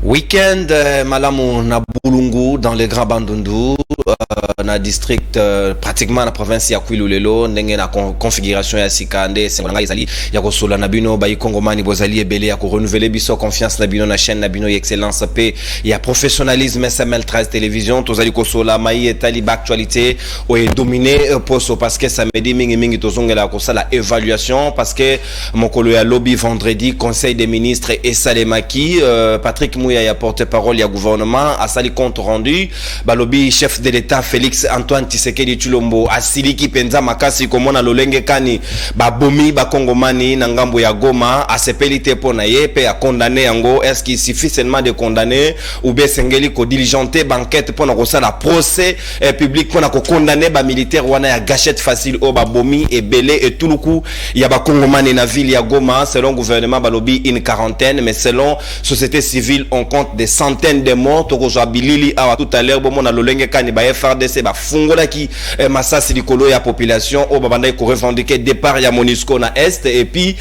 Week-end malamu na Bulungu dans le Grand Bandundu na district pratiquement na province ya Kwilu lelo ndenge na configuration ya sikande senga izali ya kosola na bino ba ikongomani bozali ebele ya ko renouveler biso confiance na bino na chaîne na bino excellence pe ya professionnalisme SML13 télévision tozali kosola mai etali ba actualité o e dominer poso parce que samedi mingi tozongela ko sala évaluation parce que mokolo ya lobby vendredi conseil des ministres et Salemaki Patrick Mouya ya porte-parole ya gouvernement a sali compte rendu balobi chef de l'état Félix Antoine Tshisekedi Tshilombo asiliki penza makasi komona lolenge kani babomi bakongomani na ngambo ya Goma asepeli te pona ye pe a condamné yango. Est-ce qu'il suffit seulement de condamner ou bien sengeli ko diligenter banquette pona ko sala procès public pona ko condamner ba militaire wana ya gâchette facile o babomi et belé et tout le coup ya bakongomani na ville ya Goma selon gouvernement balobi une quarantaine mais selon société civile on compte des centaines de morts to ko bilili awa tout à l'heure bon na lolenge kani ba FRDC ba fungola ki masasi likolo ya population o babanda ko revendiquer départ ya MONUSCO na est et puis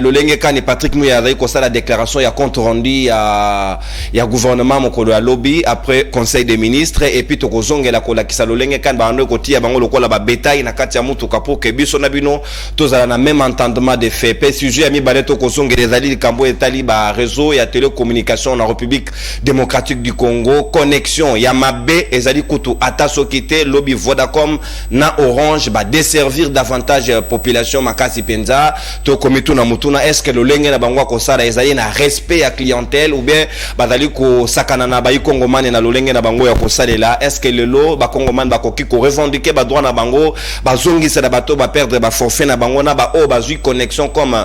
lolenge kani Patrick Mouya ko ça la déclaration ya compte rendu ya gouvernement mokolo ya lobby après conseil des ministres et puis to ko zongela ko la kisa lolenge kani ba ndo ko tia bango lokola ba bétail na kati ya mutuka pour que biso na bino tozala na même entendement de fait pe sujet ya mi baleto ko zongela ezali likambo etali ba réseau ya télécommunication na République démocratique du Congo connexion ya mabe ezali kutu ata sokite lobby Vodacom na Orange ba desservir davantage population makasi penza to komitu na mutuna. Est-ce que lolenge na bangwa ko sala ezali na respect ya clientèle ou bien bazali ko sakana na ba ikongomane na lolenge na bango ya ko salela? Est-ce que lelo ba kongomane ba koki ko revendiquer ba droit na bango ba zongisa na bato ba perdre ba forfait na bango na ba o ba zui connexion comme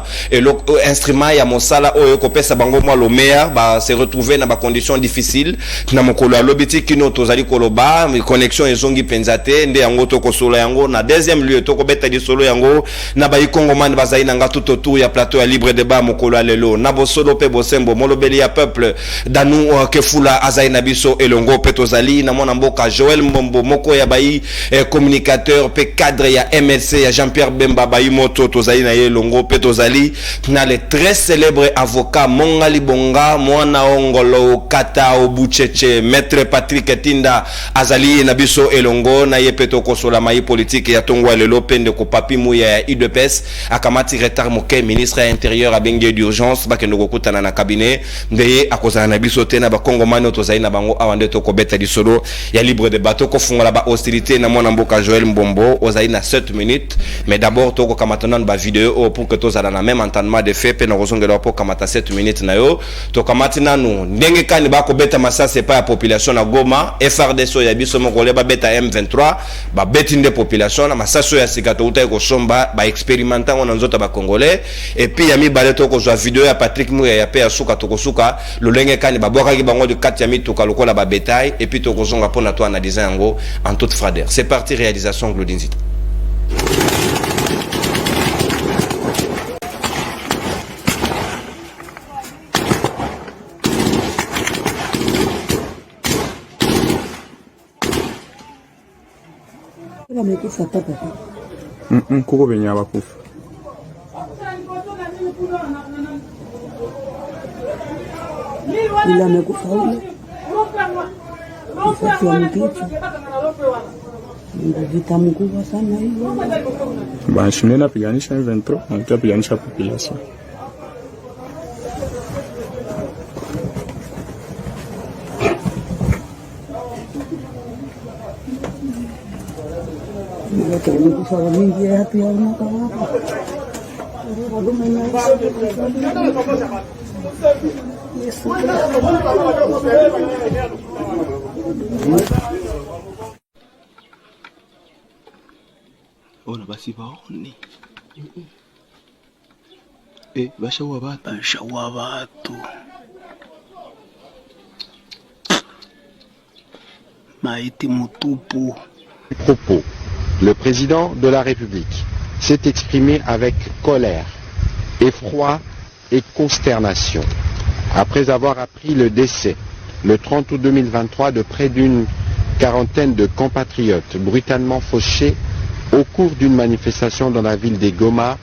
instrument ya mosala o ko pesa bango moi le meilleur ba se retrouver na ba conditions difficiles na mokolo lobiti kino tozali koloba connexion ezongi penzate nde yango to kosola yango na deuxième lieu to ko beta di solo yango na ba ikongomane bazali nanga tout autour ya plateau ya libre débat mokolo lelo na bosolo pe bosembo molobeli ya peuple danu kefula azali na biso elongo pe tozali na mona mboka Joël Mbombo moko ya bayi communicateur pe cadre ya MLC ya Jean-Pierre Bemba bayi moto tozali na elongo pe tozali na le très célèbre avocat Mongali Bonga mwana ongolo kata obucheche maître Patrick Tinda azali na biso elongo na yepeto kosola mai politique ya tongwa lelo pende ko papi Mouya ya UDPS akamati retard moke ministre ya intérieur abenge d'urgence bakendo kokutana na cabinet ndeye akozana na biso te na bakongomani tozali na bango awande to ko beta di solo ya libre débat to ko fungola ba hostilité na mwana mboka Joël Mbombo ozali na 7 minutes mais d'abord to ko kamatana ba vidéo pour que tozala na même entendement de fait pe na kozongela po kamata 7 minutes na yo to kamati nanu ndenge kani ba ko beta masa c'est pas la population na Goma FRDC ya biso moko le ba beta M23 ba betinde population na masaso ya sikato uta ko somba ba expérimenter on nzota ba congolais et puis ya mi baleto ko zwa vidéo ya Patrick Mouya ya pe ya suka to ko suka lolenge kani ba boka ki bango de 4 ya mi to ka lokola ba bétail et puis to ko zonga pona to analyser yango en toute fradeur. C'est parti réalisation Glodinzita. Kuko benye abakufa ila amekufa ule msaki wa mkichwa ndio vita mkubwa sana hiyo bashinde napiganisha M23 na tupiganisha population kwa mingi hapo ya mwaka hapa ona basi baone bashawa batu maiti mutupu. Propos. Le président de la République s'est exprimé avec colère, effroi et consternation après avoir appris le décès le 30 août 2023 de près d'une quarantaine de compatriotes brutalement fauchés au cours d'une manifestation dans la ville de Goma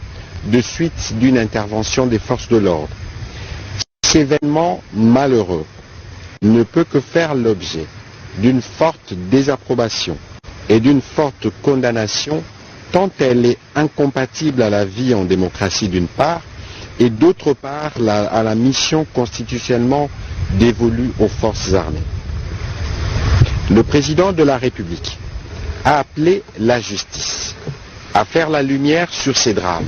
de suite d'une intervention des forces de l'ordre. Cet événement malheureux ne peut que faire l'objet d'une forte désapprobation et d'une forte condamnation tant elle est incompatible à la vie en démocratie d'une part et d'autre part à la mission constitutionnellement dévolue aux forces armées. Le président de la République a appelé la justice à faire la lumière sur ces drames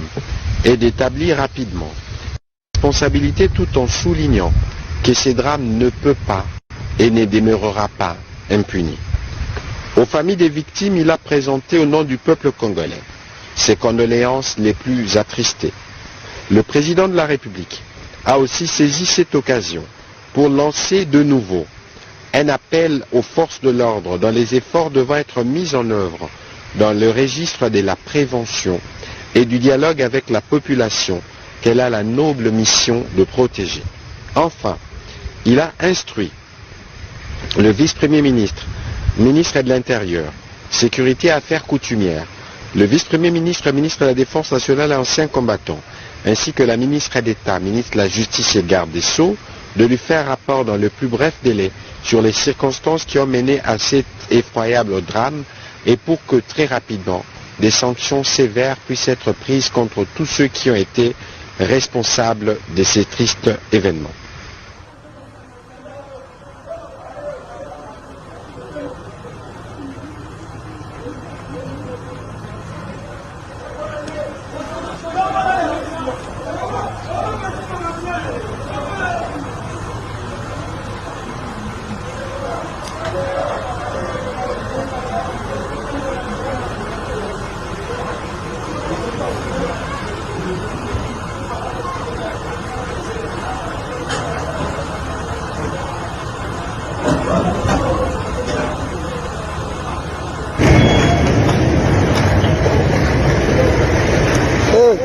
et d'établir rapidement la responsabilité tout en soulignant que ces drames ne peuvent pas et ne demeurera pas impunis. Aux familles des victimes, il a présenté au nom du peuple congolais ses condoléances les plus attristées. Le président de la République a aussi saisi cette occasion pour lancer de nouveau un appel aux forces de l'ordre dont les efforts devant être mis en œuvre dans le registre de la prévention et du dialogue avec la population qu'elle a la noble mission de protéger. Enfin, il a instruit le vice-premier ministre, ministre de l'Intérieur, Sécurité et Affaires coutumières, le vice-premier ministre, ministre de la Défense nationale et ancien combattant, ainsi que la ministre d'État, ministre de la Justice et garde des Sceaux, de lui faire rapport dans le plus bref délai sur les circonstances qui ont mené à cet effroyable drame et pour que très rapidement des sanctions sévères puissent être prises contre tous ceux qui ont été responsables de ces tristes événements.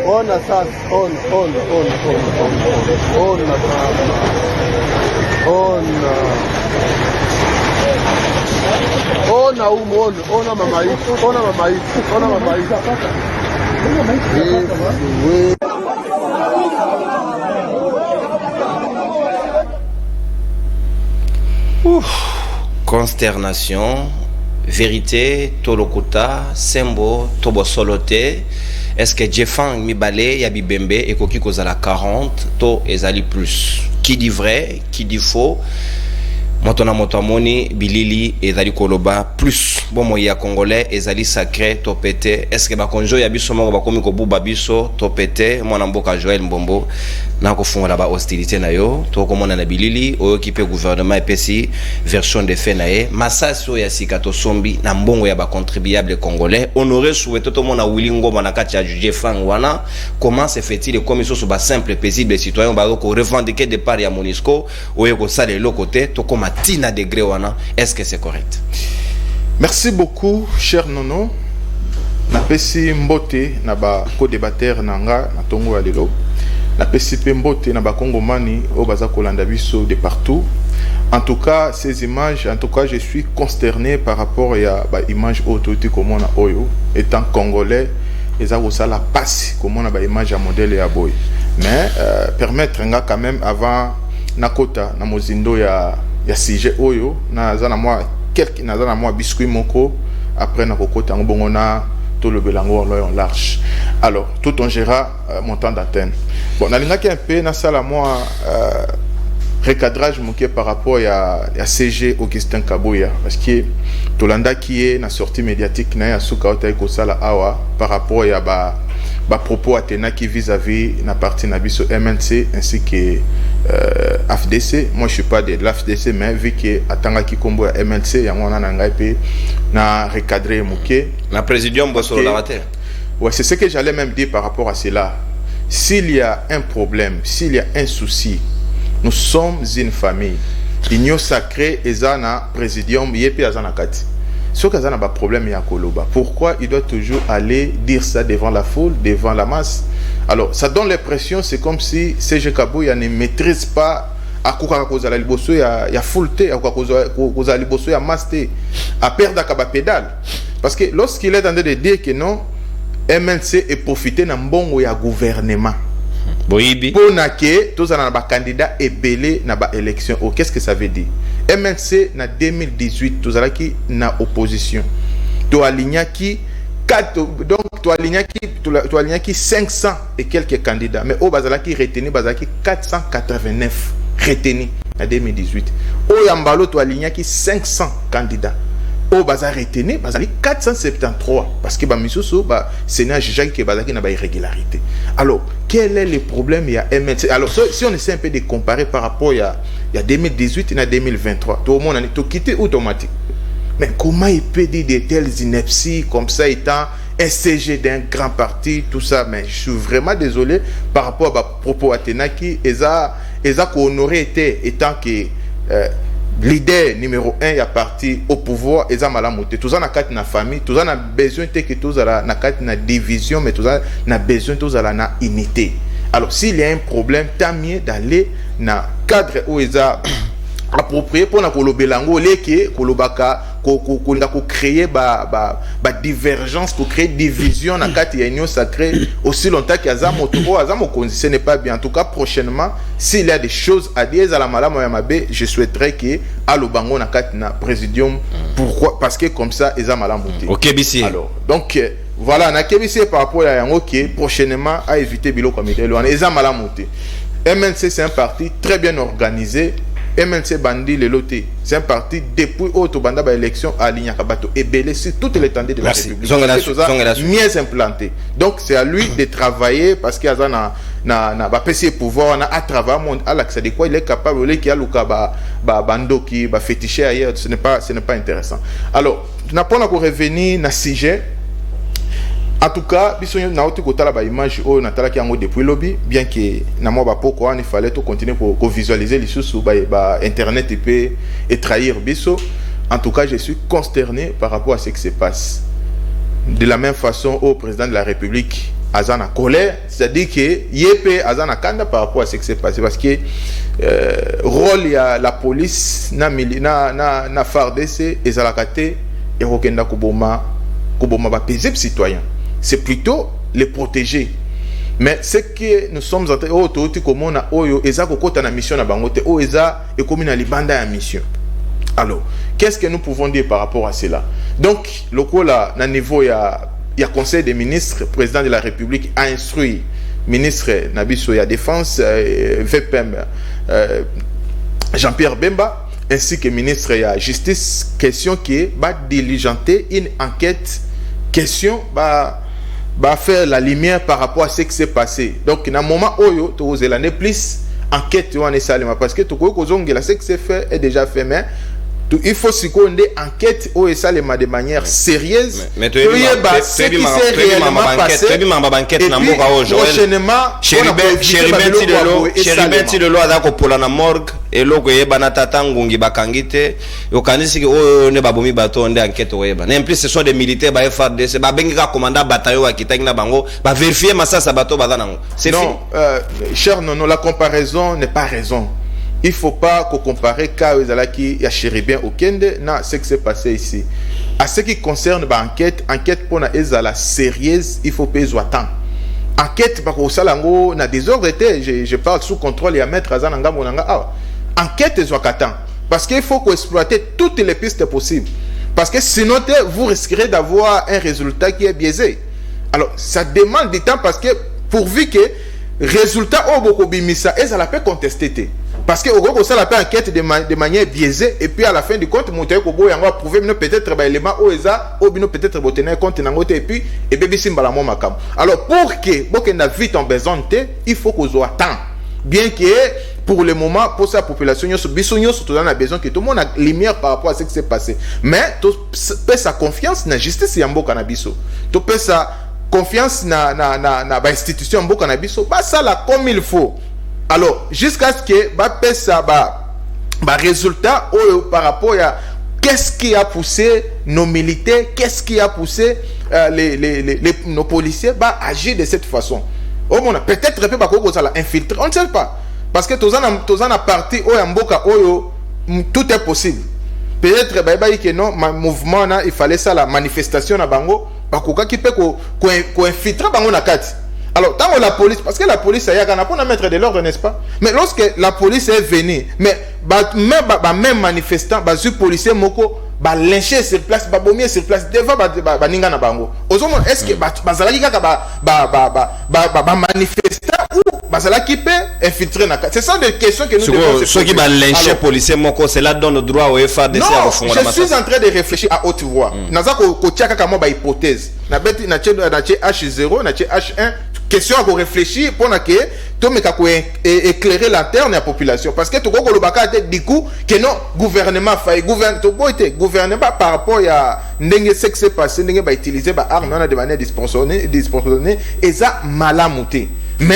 Ona sasa, ona mama hii. Consternation, vérité, tolokota, sembo, tobosolote. Est-ce que Jeffang Mibale, Yabibembe, et Koki Kozala 40, to ezali plus? Qui dit vrai, qui dit faux? Motona Motamoni, Bilili, ezali Koloba, plus. Bon, moya Congolais, ezali sacré, to pété. Est-ce que Bakonjo Yabiso Mongo Bakomi Kobu Babiso, to pété? Mon amboka Joël Mbombo, Nako Fongo là-bas hostilité na yo, to komona na Bilili, o occupé gouvernement epesi, version de fait nae, Massaso Yasika to Sombi, na mbongo ya ba contribuable congolais, honoré souhaité to mona Wilingo Manakati ya juge Fangwana, comment se fait-il comme ils sont ba simple paisible citoyen ba ko revendiquer de part ya Monisco, o yeko sale le côté, to koma tina degré wana, est-ce que c'est correct? Merci beaucoup, cher Nono. Na pesi mbote na ba co-débatteur nanga na tongo ya lelo. Na pesi mbote na ba Kongomani o baza kolanda biso de partout. En tout cas, ces images, en tout cas, je suis consterné par rapport à ba image autorité comme on a oyo étant congolais, les a aussi la passe comme on a ba image à modèle ya boy. Mais permettre nga quand même avant nakota na mozindo ya CG oyo na zana moi quelques na zana moi biscuit moko après na kokota ngobongo na tout le belango en large. Alors tout on gérera montant d'antenne. Bon na linga ki un peu na sala moi recadrage moké par rapport à CG Augustin Kabuya parce que Tolanda qui est na sortie médiatique na ya suka ota ko sala awa par rapport à ba propos atena qui vis-à-vis na partie na biso MNC ainsi que FDC. Moi je suis pas de l'FDC mais vu que atanga ki kombo ya MNC ya ngona na ngai pe na recadrer moké na présidium Bossolo Lavater. Ouais, c'est ce que j'allais même dire par rapport à cela. S'il y a un problème, s'il y a un souci, nous sommes une famille. L'union sacrée ezana présidium yepe azana kati. Ce qu'il y a un problème ya koloba. Pourquoi il doit toujours aller dire ça devant la foule, devant la masse? Alors, ça donne l'impression, c'est comme si CG Kabuya ne maîtrise pas à quoi cause la liboso ya fouleté, à quoi cause la liboso ya masté, à perdre à pédale. Parce que lorsqu'il est en train de dire que non, MNC est profité d'un bon ya gouvernement. boyibi pona ke tozana na candidat ebele na ba élection. Oh, qu'est-ce que ça veut dire? MLC na 2018 tozalaki na opposition, to alignaki 4, donc to alignaki 500 et quelques candidats, mais au bazalaki retenu bazalaki 489 retenus en 2018. Au Yambalo to alignaki 500 candidats, au bazar retenu bazalaki 473 parce que ba misusu ba Sénat jugé que bazalaki na ba irrégularité. Alors quel est le problème il y a MLC? Alors si on essaie un peu de comparer par rapport il y a 2018 et 2023, tout le monde a quitté automatique. Mais comment il peut dire de telles inepties comme ça étant un CG d'un grand parti, tout ça? Mais je suis vraiment désolé par rapport à propos à Tenaki, et ça qu'on aurait été étant que leader numéro 1 est parti au pouvoir, et ça m'a monté. Tout ça n'a qu'à na famille, tout ça n'a besoin de que tout ça n'a qu'à na division, mais tout ça n'a besoin de tout ça na unité. Alors s'il y a un problème, tant mieux d'aller dans cadre où ils a approprié pour na kolobelango leke kolobaka ko créer ba divergence, ko créer division na kati ya union sacrée aussi longtemps qu'il y a za moto azamo ce n'est pas bien. En tout cas prochainement s'il y a des choses à dire à la malama ya mabe, je souhaiterais que alobango na kati na présidium. Pourquoi? Parce que comme ça ils a malamoté. OK BC. Alors donc voilà na kebisi par rapport à yango qui prochainement à éviter bilo comme il est ils a malamoté. MNC c'est un parti très bien organisé. MNC Bandi le loté, c'est un parti depuis autre banda ba élection à Lignakabato et belé sur toute l'étendue de la République. Mieux implanté. Donc c'est à lui de travailler parce qu'il y a na ba PC pouvoir na à travers monde à l'accès de quoi il est capable qui a luka ba bando qui ba féticher ailleurs, ce n'est pas intéressant. Alors, n'a pas encore revenir na sujet. En tout cas, biso na autre côté la ba image o na tala ki yango depuis lobby, bien que na moi ba poko il fallait tout continuer pour visualiser les choses ba internet et trahir biso. En tout cas, je suis consterné par rapport à ce qui se passe. De la même façon au président de la République azana colère, c'est-à-dire que yep azana kanda par rapport à ce qui s'est passé parce que rôle il y a la police na FARDC et zalakate et rokenda kuboma ba paisible citoyen. C'est plutôt les protéger. Mais ce que nous sommes en train de comme on a oyo eza kokota na mission na bangote o eza et comme na libanda ya mission. Alors, qu'est-ce que nous pouvons dire par rapport à cela? Donc, le là na niveau il y a conseil des ministres, président de la République a instruit ministre Nabiso ya défense VPM Jean-Pierre Bemba ainsi que ministre ya justice, question qui est diligenter une enquête, question faire la lumière par rapport à ce qui s'est passé. Donc dans le moment où tu as l'année plus enquête parce que tu as ce qui s'est fait est déjà fait, mais il faut se qu'on des enquêtes où ça de manière sérieuse. Mais tu ce qui s'est réellement passé. Et puis prochainement Chéribenti de loi d'ako pour la morgue et loko yeba na tatangungi bakangite yokanisi o ne babomi bato onde enquête oyeba. En plus ce sont des militaires ba FARDC ba benga commandant bataillon wa kitaki na bango ba vérifier masasa bato bazanango. C'est non cher non la comparaison n'est pas raison. Il ne faut pas comparer Kaouzalaki et Chéribien au Kende, non, ce qui s'est passé ici. À ce qui concerne enquête pour la sérieuse, il faut payer au temps. Enquête par au salango na désordre je parle sous contrôle et à mettre à Zananga Monanga. Enquête est temps. Parce qu'il faut exploiter toutes les pistes possibles. Parce que sinon vous risquerez d'avoir un résultat qui est biaisé. Alors ça demande du temps parce que pourvu que résultat au Bokobimisa et ça la peut contester. Parce que au gros ça la peut enquête de manière biaisée et puis à la fin du compte monter kobo yango prouver peut-être ba élément oeza obino peut-être botenir compte nangote et puis et bébé simbala mo makam. Alors pour que bokenda vite en besoin il faut qu'on soit temps. Bien que pour le moment pour sa population nyoso biso nyoso tout a besoin que tout le monde a lumière par rapport à ce qui s'est passé. Mais tu peux sa confiance na justice ya mboka na biso. Tu peux sa confiance na ba institution mboka na biso ba ça la comme il faut. Alors, jusqu'à ce que ça résultat par rapport à qu'est-ce qui a poussé nos militaires, qu'est-ce qui a poussé nos policiers à agir de cette façon. Peut-être infiltrer, on ne sait pas. Parce que tous en parti tout est possible. Peut-être que non, mouvement il fallait ça la manifestation à Bango, qui peut infiltrer Bango na kati. Alors, tant que la police, parce que la police, il y a un mettre de l'ordre, n'est-ce pas? Mais lorsque la police est venue, mais même manifestant, les policiers moko, lyncher sur place, bomber sur place, devant ninga na bango. Est-ce que bazalaki kaka manifestant ou bazalaki peut infiltrer na? C'est ça des questions que nous devons se poser. Ceux qui lyncher policiers moko, cela donne le droit au FARDC à refondre. Non, je suis en train de réfléchir à haute voix. Naza ko tia kaka mo ba hypothèse. Na beti na H0, na H1. Question à réfléchir pour que tout éclairer la terre de la population, parce que tout le baka du coup que non gouvernement fait gouvernement par rapport à ce qui s'est passé, n'engue ba utiliser ba arme on a de manière disproportionnée et ça malamuté, mais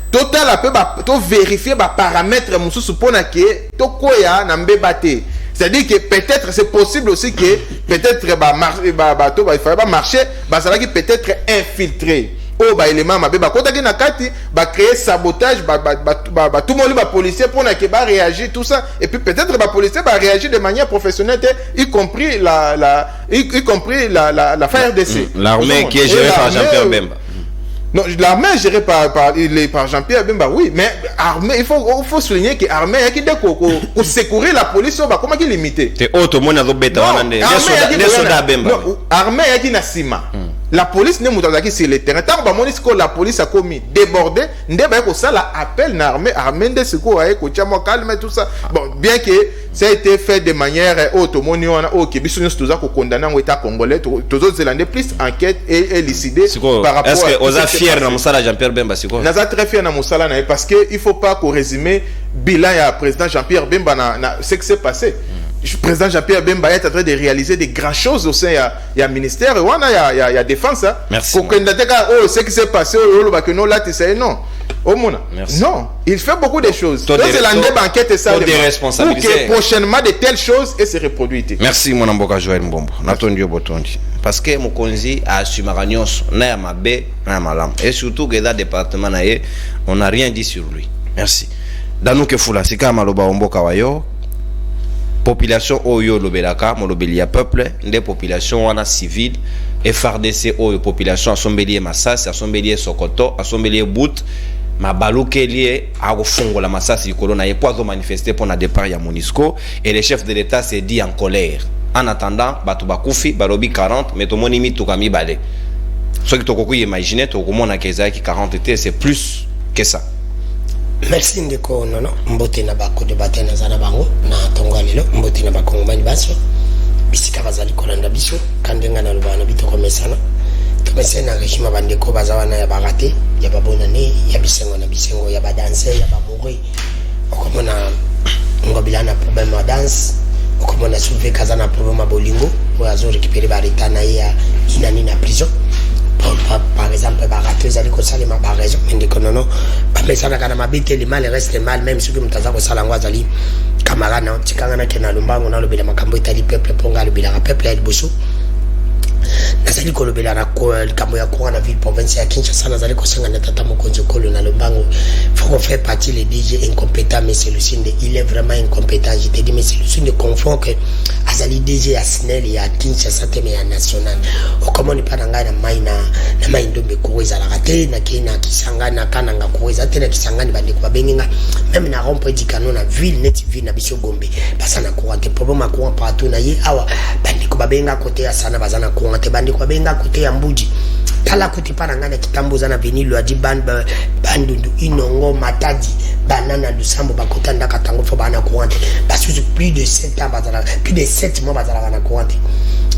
total a peu ba to vérifier ba paramètres mususu pour que to koya na mbebate. C'est-à-dire que peut-être c'est possible aussi que peut-être marcher ça qui peut-être infiltré. Oh bah élément ma bébé quand na kati ba créer sabotage tout le monde ba policier pour na que ba réagir tout ça et puis peut-être ba policier ba réagir de manière professionnelle y compris la FARDC. L'armée qui est gérée par Jean-Pierre Bemba. Non, l'armée est gérée par Jean-Pierre Bemba, oui, mais armée, il faut souligner que l'armée a qui pour secourir la police, comment qui limité. C'est autre monde à bêta, armée a qui n'a sima. La police n'est pas sur le terrain. Tant que la police a commis débordé, ça appel l'armée de secours à calme tout ça. Bon, bien que ça a été fait de manière haute, au monde on a qui bisous tous ça condamné au État congolais, tous autres Zélandais plus enquête et élucidé par rapport. Est-ce que vous êtes fiers de Moussala Jean-Pierre Bemba c'est quoi? Nous sommes très fiers de Moussala parce que il faut pas qu'on résume bilan à président Jean-Pierre Bemba na ce qui s'est passé. Le président Jean-Pierre Bemba est en train de réaliser des grandes choses au sein il y a ministère il y a défense. Merci. Ce qui s'est passé non. Non, il fait beaucoup de choses. Donc c'est la enquête ça pour que prochainement de telles choses et se reproduisent. Merci mon amboka Joël Mbombo. Natondio botondi. Parce que Mokonzi a assumé nyonso na ya mabe na ya malamu et surtout que dans département nae on n'a rien dit sur lui. Merci. Danu ke fula sika maloba omboka wayo. Population oyo lobelaka molobeli ya peuple des populations wana civile FARDC oyo population assombelier Masasi assombelier Sokoto assombelier Bout mabaluke lié a refongola Masasi kolona et poizo manifester pour na départ ya MONUSCO et le chef de l'état s'est dit en colère en attendant batu bakufi balobi 40 mais to monimi to kami balé ce que to koku imaginer to komona keza ki 40 était c'est plus que ça. Merci ndeko nono mbote na bako de batena zana bango na tonga lelo mbote na bako ngomani baso bisika bazali kolanda biso kandenga na lubana bitoko mesana to mesena régime bandeko bazawana ya barate ya babonane ya bisengo na bisengo ya badanse ya babore okomona ngobilana problème wa dance okomona soulever kazana problème bolingo pour azori récupérer baritana ya inani na prison. Par exemple, les allez comme ça, les raison, mais des conono, mais ça n'a qu'à m'habiter, les mal reste mal, même si vous m'entendez ça, l'angoisse, camarade, non, tu cannes que dans le banc, on a le bilan, ma cambo itali, peuple, ponga, le bilan, peuple, el bosso. Nazali ko lobela na ko kambo ya ko na ville province ya Kinshasa nazali ko senga na tata mokonzo ko na lombango faut faire partie les DJ incompétent mais c'est le signe de il est vraiment incompétent je te dis mais c'est le signe de confond que azali DJ ya SNEL ya Kinshasa te mais ya national o comment ni pas nga na mai ndombe ko ezala raté na kina kisanga na kananga ko ezate na kisanga ni bande ko benginga même na rompo dikano na ville net ville na biso Gombe basa na ko te problème ko partout na ye awa bande ko babenga côté ya sana bazana ko te bande kwa benga kote ya mbuji kala kuti pana ngana kitambuza na vinilo adi bandundu inongo matadi banana lusambo bakota ndaka tango fo bana kuante basusu plus de 7 ans bazala plus de 7 mois bazala na kuante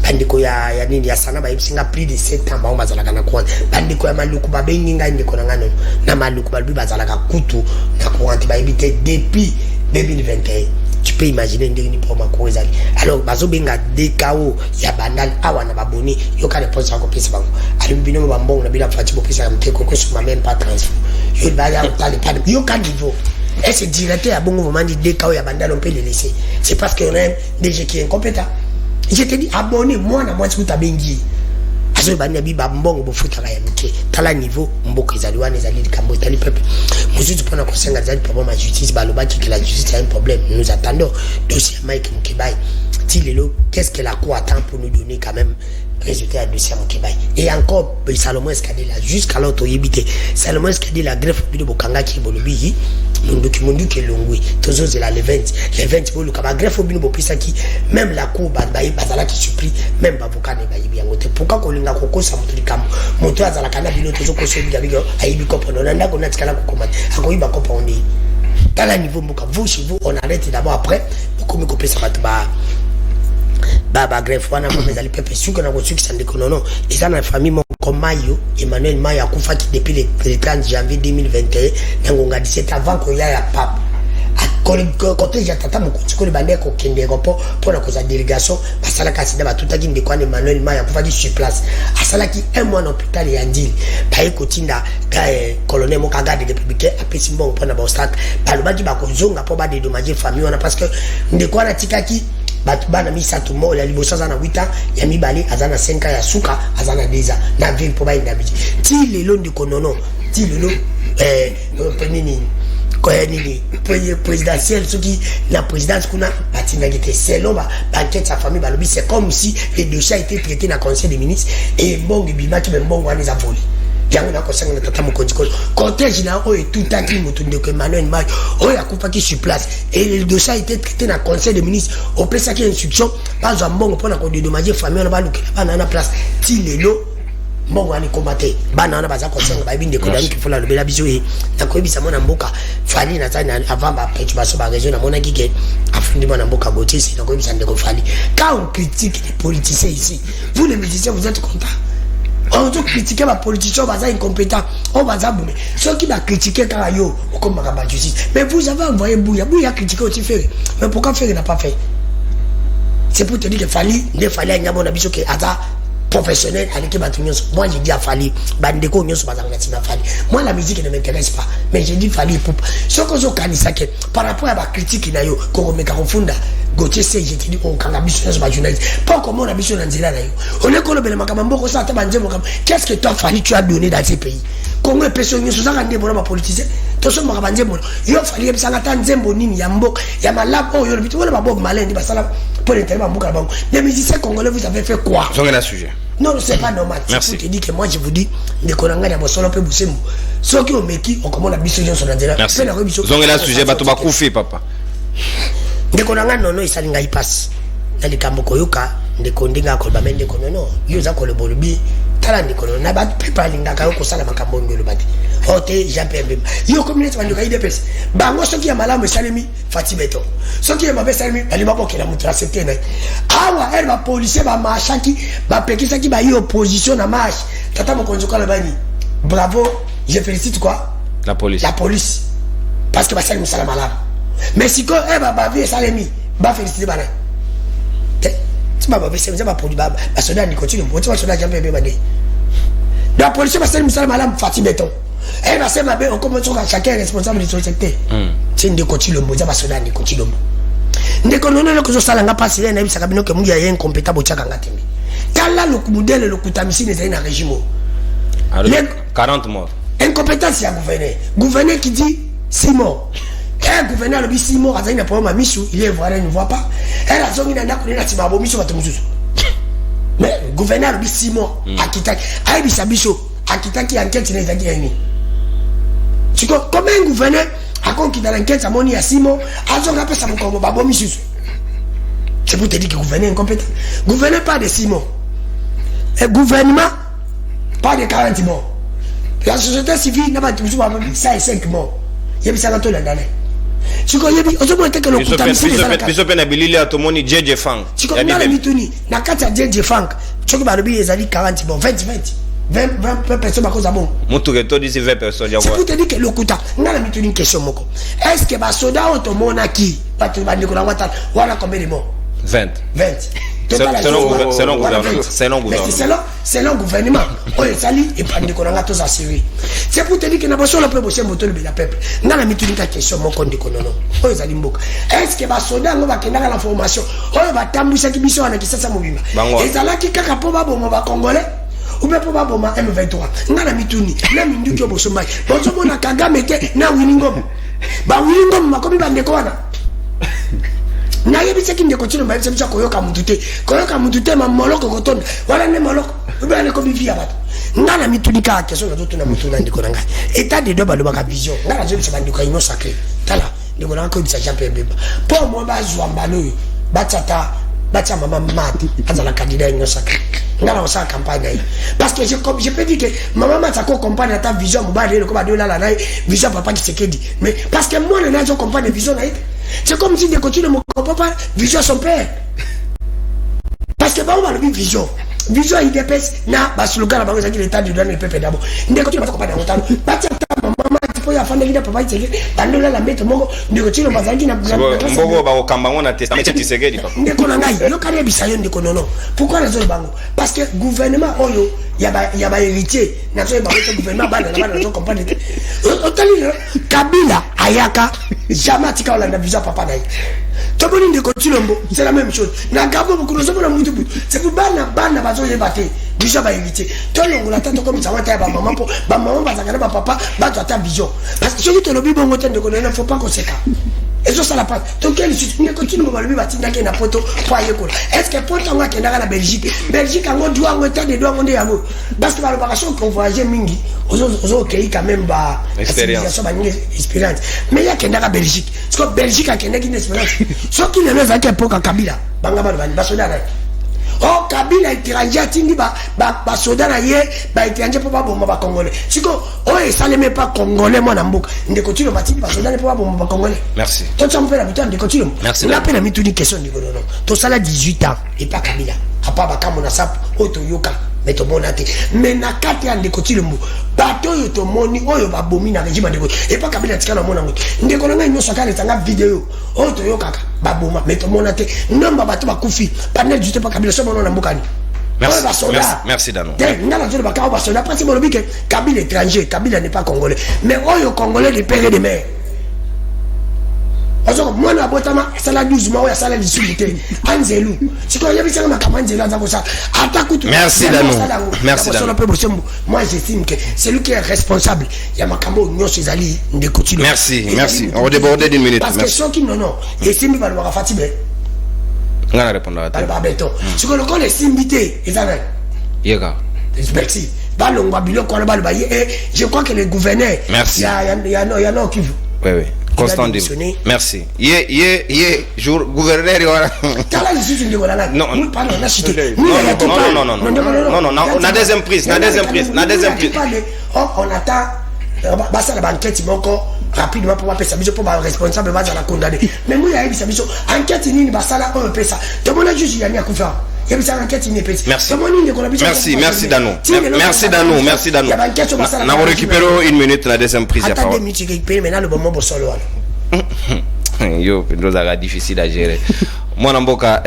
bandiko ya nini ya sana ba ibsinga plus de 7 ans ba bazala na kuante bandiko ya maluku ba benginga ndiko na ngano na maluku ba bazala ka kutu na kuante ba ibite depuis 2021. Tu peux imaginer ndeni pour ma cause alors bazo benga DKO ya bandal awa na baboni yo ka réponse ko pesa bango ali bino bambongo na bila fati bo pesa mteko ko suma même pas transfert yo ba ya tali pas yo ka niveau et c'est directeur à bongo moment dit DKO ya bandal on peut le laisser c'est parce que on a des gens qui est incompétent je te dis abonné moi na moi tu ta bengi azo banya biba mbongo bofuta ya mike tala niveau mboka ezaliwana ezali likambo tali peuple muzutu pona kosenga zali problème à justice balobaki que la justice a un problème nous attendons dossier Mike Mkebai tilelo qu'est-ce que la cour attend pour nous donner quand même résultat à dossier à Mokibaï. Et encore, Salomon Escadé là, jusqu'à l'autre yébité. Salomon Escadé la greffe de Bokanga qui est bolobi, Mundu qui est longui. Toujours c'est là, les 20, bon, le kaba greffe au bino qui même la cour, bazala qui supplie, même Bavoka ne baïbi en côté. Pourquoi qu'on l'a coco, ça monte du cam, monte à la cana, bino, toujours qu'on se dit avec Aïbi Kopon, on a qu'on a tkala kokoman, à quoi il va comprendre. Dans le niveau, vous, chez vous, on arrête d'abord après, beaucoup me couper ça va baba greffe wana kwa mezali pepe suko na kosuki sandeko nono eza na famille moko Mayo Emmanuel Mayo akufa qui depuis le 30 janvier 2021 nangonga 17 avant ko ya pape côté ya tata mokuti ko le bande ko kende ko pour la cause de délégation basala kasida batutaki ndeko Emmanuel Mayo akufa sur place asala ki un mois en hôpital ya ndili ba ekotinda colonel mokaga de républicain apesi mbongo pona ba ostat balobaki ba kozonga po ba dédommager famille wana parce que ndeko ana tikaki batubana misatu mo la libosa za na 8 ans ya mibale azana 5 ans ya suka azana 2 ans na ville po ba indabiji ti lelo ndiko nono ti lelo penini nini présidentiel soki la présidence kuna batinga gete selon ba enquête sa famille balobi c'est comme si le dossier a été traité dans le conseil des ministres et bon bimaki même bon wana za volé yango na kosanga na tata mokonzi ko cortège na o et tout taki mutu ndeko Emmanuel Mayo o ya kupaki sur place et le dossier a été traité dans le conseil des ministres au pesa qui instruction pas en mbongo pona ko dédommager famille na balukela bana na place ti lelo mbongo ani combattre bana na baza kosanga ba binde ko dami ki fola lobela biso e na ko ebisa mona mboka fali na tana avant ba petu baso ba région na mona kike afundi mona mboka Gauthier si na ko ebisa ndeko fali quand on critique les politiciens ici vous les musiciens vous êtes contents. On doit critiquer ma politicien, on va être incompétent, on va être boumé. Ceux qui va critiquer Karayo, comme ma justice. Mais vous avez envoyé Bouya, Bouya a critiqué aussi Ferré. Mais pourquoi Ferré n'a pas fait? C'est pour te dire qu'il fallait un bon abisso qui est professionnel avec Batunions. Moi j'ai dit à Fali, Bandeko Nyos Bazangatina Fali. Moi la musique ne m'intéresse pas, mais j'ai dit Fali pour ce que je connais par rapport à la critique qu'il y a eu, qu'on me confunda. Gauthier c'est j'ai dit on quand abisso sur ma journaliste. Pas comme on abisso dans Zela là. On est qu'on le makambo ko ça tabanze mo. Qu'est-ce que toi Fali tu as donné dans ces pays? Comment personne ne se rende pour ma politicien? Tout ce makambanze mo. Yo Fali yebisa ngata nzembo nini ya mbok ya malabo yo le bitu wala babok malende basala pour l'interview mboka bango. Les musiciens congolais vous avez fait quoi? Zongé la sujet. Non, c'est pas normal. Merci. Je te dis que moi je vous dis de konanga ya bosolo pe busembo. Ceux qui ont meki on commande la biso sur la Zela. Merci. Zongé la sujet bato ba kufi papa. Ndeko nanga nono isalinga ipasse na likambo koyoka ndeko ndinga ko bamende ndeko nono yo za ko le bolubi tala ndeko nono na ba pepa linga ka ko sala makambo ngelo bati hote Jean-Pierre Mbemba yo communauté banduka idps bango soki ya malamu salemi Fatibeto soki ya mabe salemi ali baboke na mutu accepter na awa elle va policier ba machaki ba pekisaki ba yo opposition na marche tata mokonzo kala bani bravo je félicite quoi la police parce que ba salemi sala malamu. Mais si quand elle va baver salemi, va féliciter bana. Tu vas baver, c'est pas pour du baba. La soldat ni continue, tu vas soldat Jean-Pierre Mbemba. La police va salemi sala malam Fatibeto. Elle va se mabe, on commence à chacun responsable de son secteur. C'est une continue le mot, ça va soldat ni continue. Ndeko nono ko sala nga passer na bisa kabino ke mungi ya incompétent bochaka ngatembi. Kala le modèle le kutamisi les na régime. 40 morts. Incompétence ya gouverner qui dit 6 morts. Un gouverneur le bis 6 mois, il a problème à Michou, il est voilà, il ne voit pas. Elle a zongi na ndako na timabo Michou va te mususu. Mais gouverneur le bis 6 mois, akitaki, ai bisa biso, akitaki enquête na ezaki yani. Tu vois comment un gouverneur a conquis dans l'enquête à moni ya 6 mois, azonga pesa moko babo Michou. C'est pour te dire que gouverneur incompétent. Gouverneur pas de 6 mois. Et gouvernement pas de 40 mois. La société civile n'a pas de 5 mois. Il y a ça dans la dernière. Tu connais bien, on se que le kutamisi biso pe na bilili atomoni JJ Fang. Tu connais la mituni, na kati ya JJ Fang. Tu connais ba les ali 40 bon 20 personnes à cause bon. Mutu que to dit 20 personnes ya quoi. C'est pour te dire que le kuta, na la mituni une question moko. Est-ce que ba soda otomona ki pas tu ba ndiko na wata wala combien de morts? 20. Selon gouvernement, on est sali et pas de konanga tous assurés. C'est pour te dire que n'a pas sur le peuple, c'est moto le peuple. N'a la mituni ka question mon compte de konono. On est sali mboka. Est-ce que ba soda ngo ba kenanga la formation? On va tambusa ki biso na kisasa mobima. Et ça là qui kaka po ba bon ba congolais. Ou bien po ba bon M23. N'a la mituni, na mindu ki oboso mai. Bozo mona Kagame te na winingom. Ba winingom makomi ba ndeko wana. na yebisa ki ndeko tilo mbayebisa biso koyoka mutu te ma moloko kotonda wala ne moloko obana ko bivia bato ngana mitunika keso na totuna mutu na ndiko nanga état de deux balobaka vision ngana zo bisa bandiko ino sacré tala ndiko nanga ko bisa Jean-Pierre Bemba po mo bazwa mbalo batia maman mati azala candidat ino sacré ngana osa campagne parce que je peux dire que maman mati ko comprendre ta vision mobali le ko ba dola la na vision papa Tshisekedi mais parce que moi na zo comprendre vision na c'est comme si de continuer mon papa vision son père parce que bah on va le vision il dépêche na basuluka na bango ça dit l'état de donner le peuple d'abord de continuer pas comprendre autant batia maman pour ya fanda lida papa Tshisekedi tandola la mbete mongo de continuer bazaki na mbogo ba okamba ngona testament Tshisekedi papa ndeko na ngai yo kare bisayo ndeko nono pourquoi raison bango parce que gouvernement oyo ya ba héritier na so ba gouvernement bana na comprendre otali Kabila ayaka jamais tika olanda visa papa na ye toboni ndeko Tshilombo c'est la même chose na gabo beaucoup nous sommes na mutu c'est pour bana bazo yebate visa ba héritier tolongo la tante comme ça va ta ba maman bazakana ba papa bato ata vision parce que celui qui lobi bongo tende ko na faut pas conséquent et ça la passe donc quel suite ndeko Tshilombo ba lobi batinda ke na poto po ayeko est-ce que poto nga kenda na Belgique ngo doit ngota de doit ngonde yabo parce que ba location qu'on voyager mingi ozo kei quand même ba expérience mais il y a kenda na Belgique parce que Belgique a kenda une expérience ce qui ne veut pas que pour Kabila banga ba soda na oh Kabila étranger atindi ba soda na ye ba étranger pour ba bomba ba congolais siko oh et ça les pas congolais moi na mboka ndeko Tshilombo atindi ba soda pour ba bomba ba congolais merci toi tu m'appelles habitant ndeko Tshilombo merci on appelle ami une question ndeko non to sala 18 ans et pas Kabila apa ba kamo na sap oto yoka mais to bonate mais na kati ya ndeko Tshilombo bato yo to moni oyo ba bomi na régime ndeko et pas Kabila tika na mona ngoto ndeko na nyo sakale tanga vidéo oto yoka ba boma mais to bonate nomba bato ba kufi panel juste pas Kabila so mona mbokani merci Dano ngala zo ba ka ba soda parce que bolobi que Kabila étranger Kabila n'est pas congolais mais oyo congolais de père et de mère parce que moi na botama sala 12 mois ya sala lisubité anzelu siko yebisa na kamanzelu azako ça atakutu merci Dano moi j'estime que c'est lui qui est responsable ya makambo nyonso ezali ndeko Tshilombo merci on déborde d'une minute parce que ceux qui non et simbi ba ba fatibe ngana répondre à ta ba beto siko le les simbité ezana yega merci balongwa biloko na balba je crois que le gouverneur ya no qui oui Constant merci. Jour gouverneur non na deuxième prise on attend basa la banquette moko rapidement pour passer biso pour responsable va la condamner mais moi ya bisa biso enquête nini basala on peut ça tout le monde juge ya ni akufa ya bisa enquête ni pesa merci Dano na récupérer une minute la deuxième prise ya parole minutes récupérer maintenant le moment pour solo yo c'est difficile à gérer Mwana mboka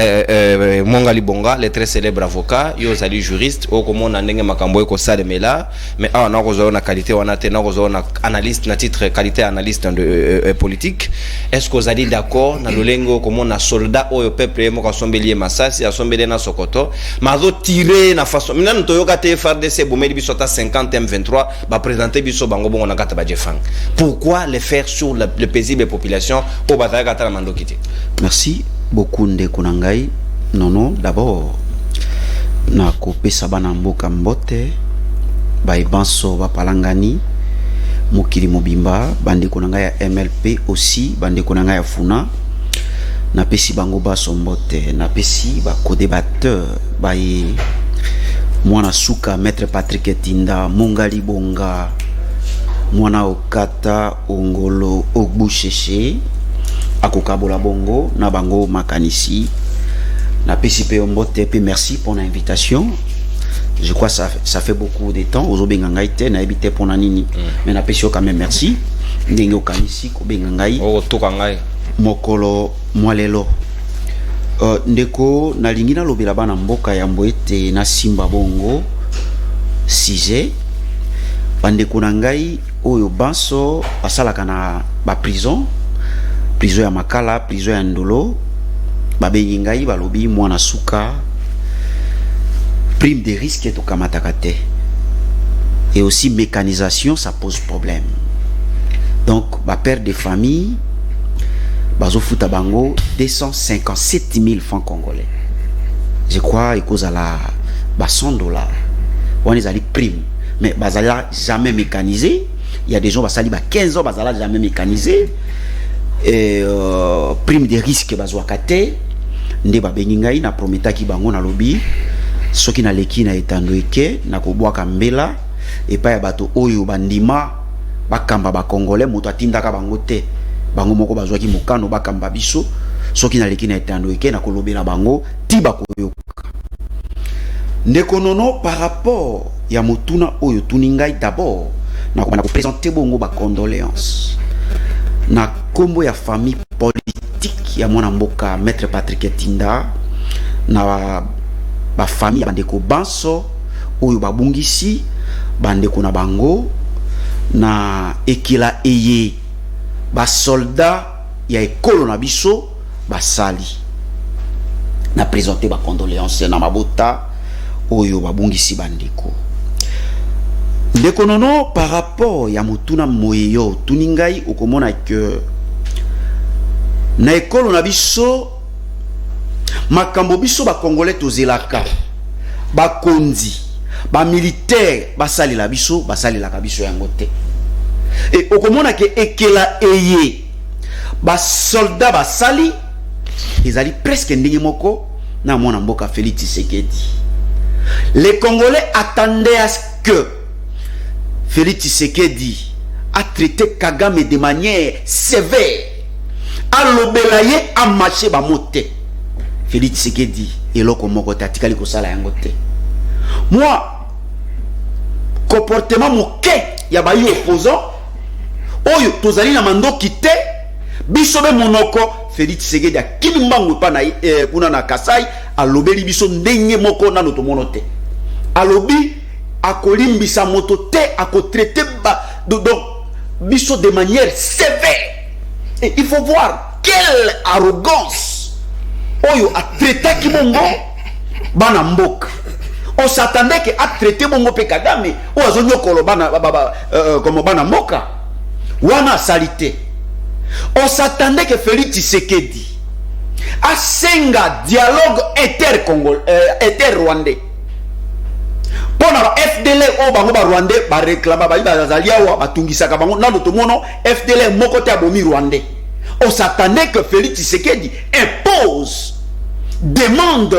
Mongali Bonga, le très célèbre avocat, yo zali juriste, au comme on a ndenge makambo eko sale mela, mais on a rezo na qualité, on a tena rezo na analyste, na titre qualité analyste de politique. Est-ce que vous allez d'accord na lolengo comme on a soldat au peuple mo ka sombelier masasi, a sombelier na Sokoto, mazo tirer na façon. Mina ntoyoka te FARDC bomeli biso ta 50 M23, ba présenter biso bango bongo na kata ba jefang. Pourquoi le faire sur le paisible population au bataille kata la mandokité? Merci beaucoup de kunangai. Non, d'abord na kopesa bana mboka mbote ba ibanso ba palangani mokili mobimba bande kunangai ya MLP aussi bande kunangai ya Funa na pesi bango baso mbote na pesi ba co-débatteur ba mwana suka maître Patrick Etinda Mongali Bonga mwana Okata Ongolo Ogbusheshe akokabola bongo na bango makanisi na PCP Ombote pe merci pour l'invitation. Je crois que ça fait beaucoup de temps aux obengangaite na habité pour nanini mais na pesio quand même merci ndenge okanisi ko bengangai o toka ngai mokolo mwalelo ndeko na lingina lobela bana mboka ya mboete na simba bongo 6 bandeko na ngai oyo banso asalaka na ba prison ya Makala, prison ya Ndolo, babengi ngai balobi mwana suka prime de risque to kamatakate. Et aussi mécanisation ça pose problème. Donc ba père de famille bazo futa bango 257 000 francs congolais. Je crois que ça la $100. On les a les primes, mais bazala jamais mécanisé. Il y a des gens basali ba 15 ans bazala jamais mécanisé. Et prime de risque bazwakate nde ba bengingai na prometa ki bango na lobby soki na leki na etandoike na kobwaka mbela et pa ya bato oyo bandima bakamba ba congolais moto atindaka bango te bango moko bazwaki mokano bakamba biso soki na leki na etandoike na kolobela bango ti bakoyoka ndeko nono par rapport ya motuna oyo tuningai d'abord na ko présenter bongo ba condoléances na kombo ya famille politique ya mwana mboka maître Patrick Tinda na ba famille ya bandeko Banso oyo babungisi bandeko na bango na ekila eye ba soldat ya ekolo na biso basali na présenter ba condoléances na mabota oyo babungisi bandeko ndeko nono par rapport ya mutuna moyeyo tuningai okomona que na ekolo na biso makambo biso ba congolais tozelaka ba konzi ba militaire basali la biso basali la biso yango te et okomona ke ekela eye ba soldat basali ezali presque ndenge moko na mwana mboka Félix Tshisekedi. Les Congolais attendaient à ce que Félix Tshisekedi a traité Kagame de manière sévère, a lobelaye a marché ba moté. Félix Tshisekedi et loko moko tatikali ko sala yango te. Moi comportement moké ya ba yo opposant oyo tozali na mando kité biso be monoko Félix Tshisekedi akimi mbangu pa na kuna na Kasai alobeli biso ndenge moko na noto monote alobi akolimbisa moto te akotraité donc biso de manière sévère. Et il faut voir quelle arrogance oyo a traité ki bongo bana mboka. On s'attendait que a traité bongo pe Kagame o azonyo kolo bana comme bana mboka wana salité. On s'attendait que Félix Tshisekedi a senga dialogue inter-rwandais. Pour la FDL, bango ba Rwandais ba réclama ba bazalia wa batungisaka bango na lotomono FDL moko te abomi rwandais. On s'attendait que Félix Tshisekedi impose, demande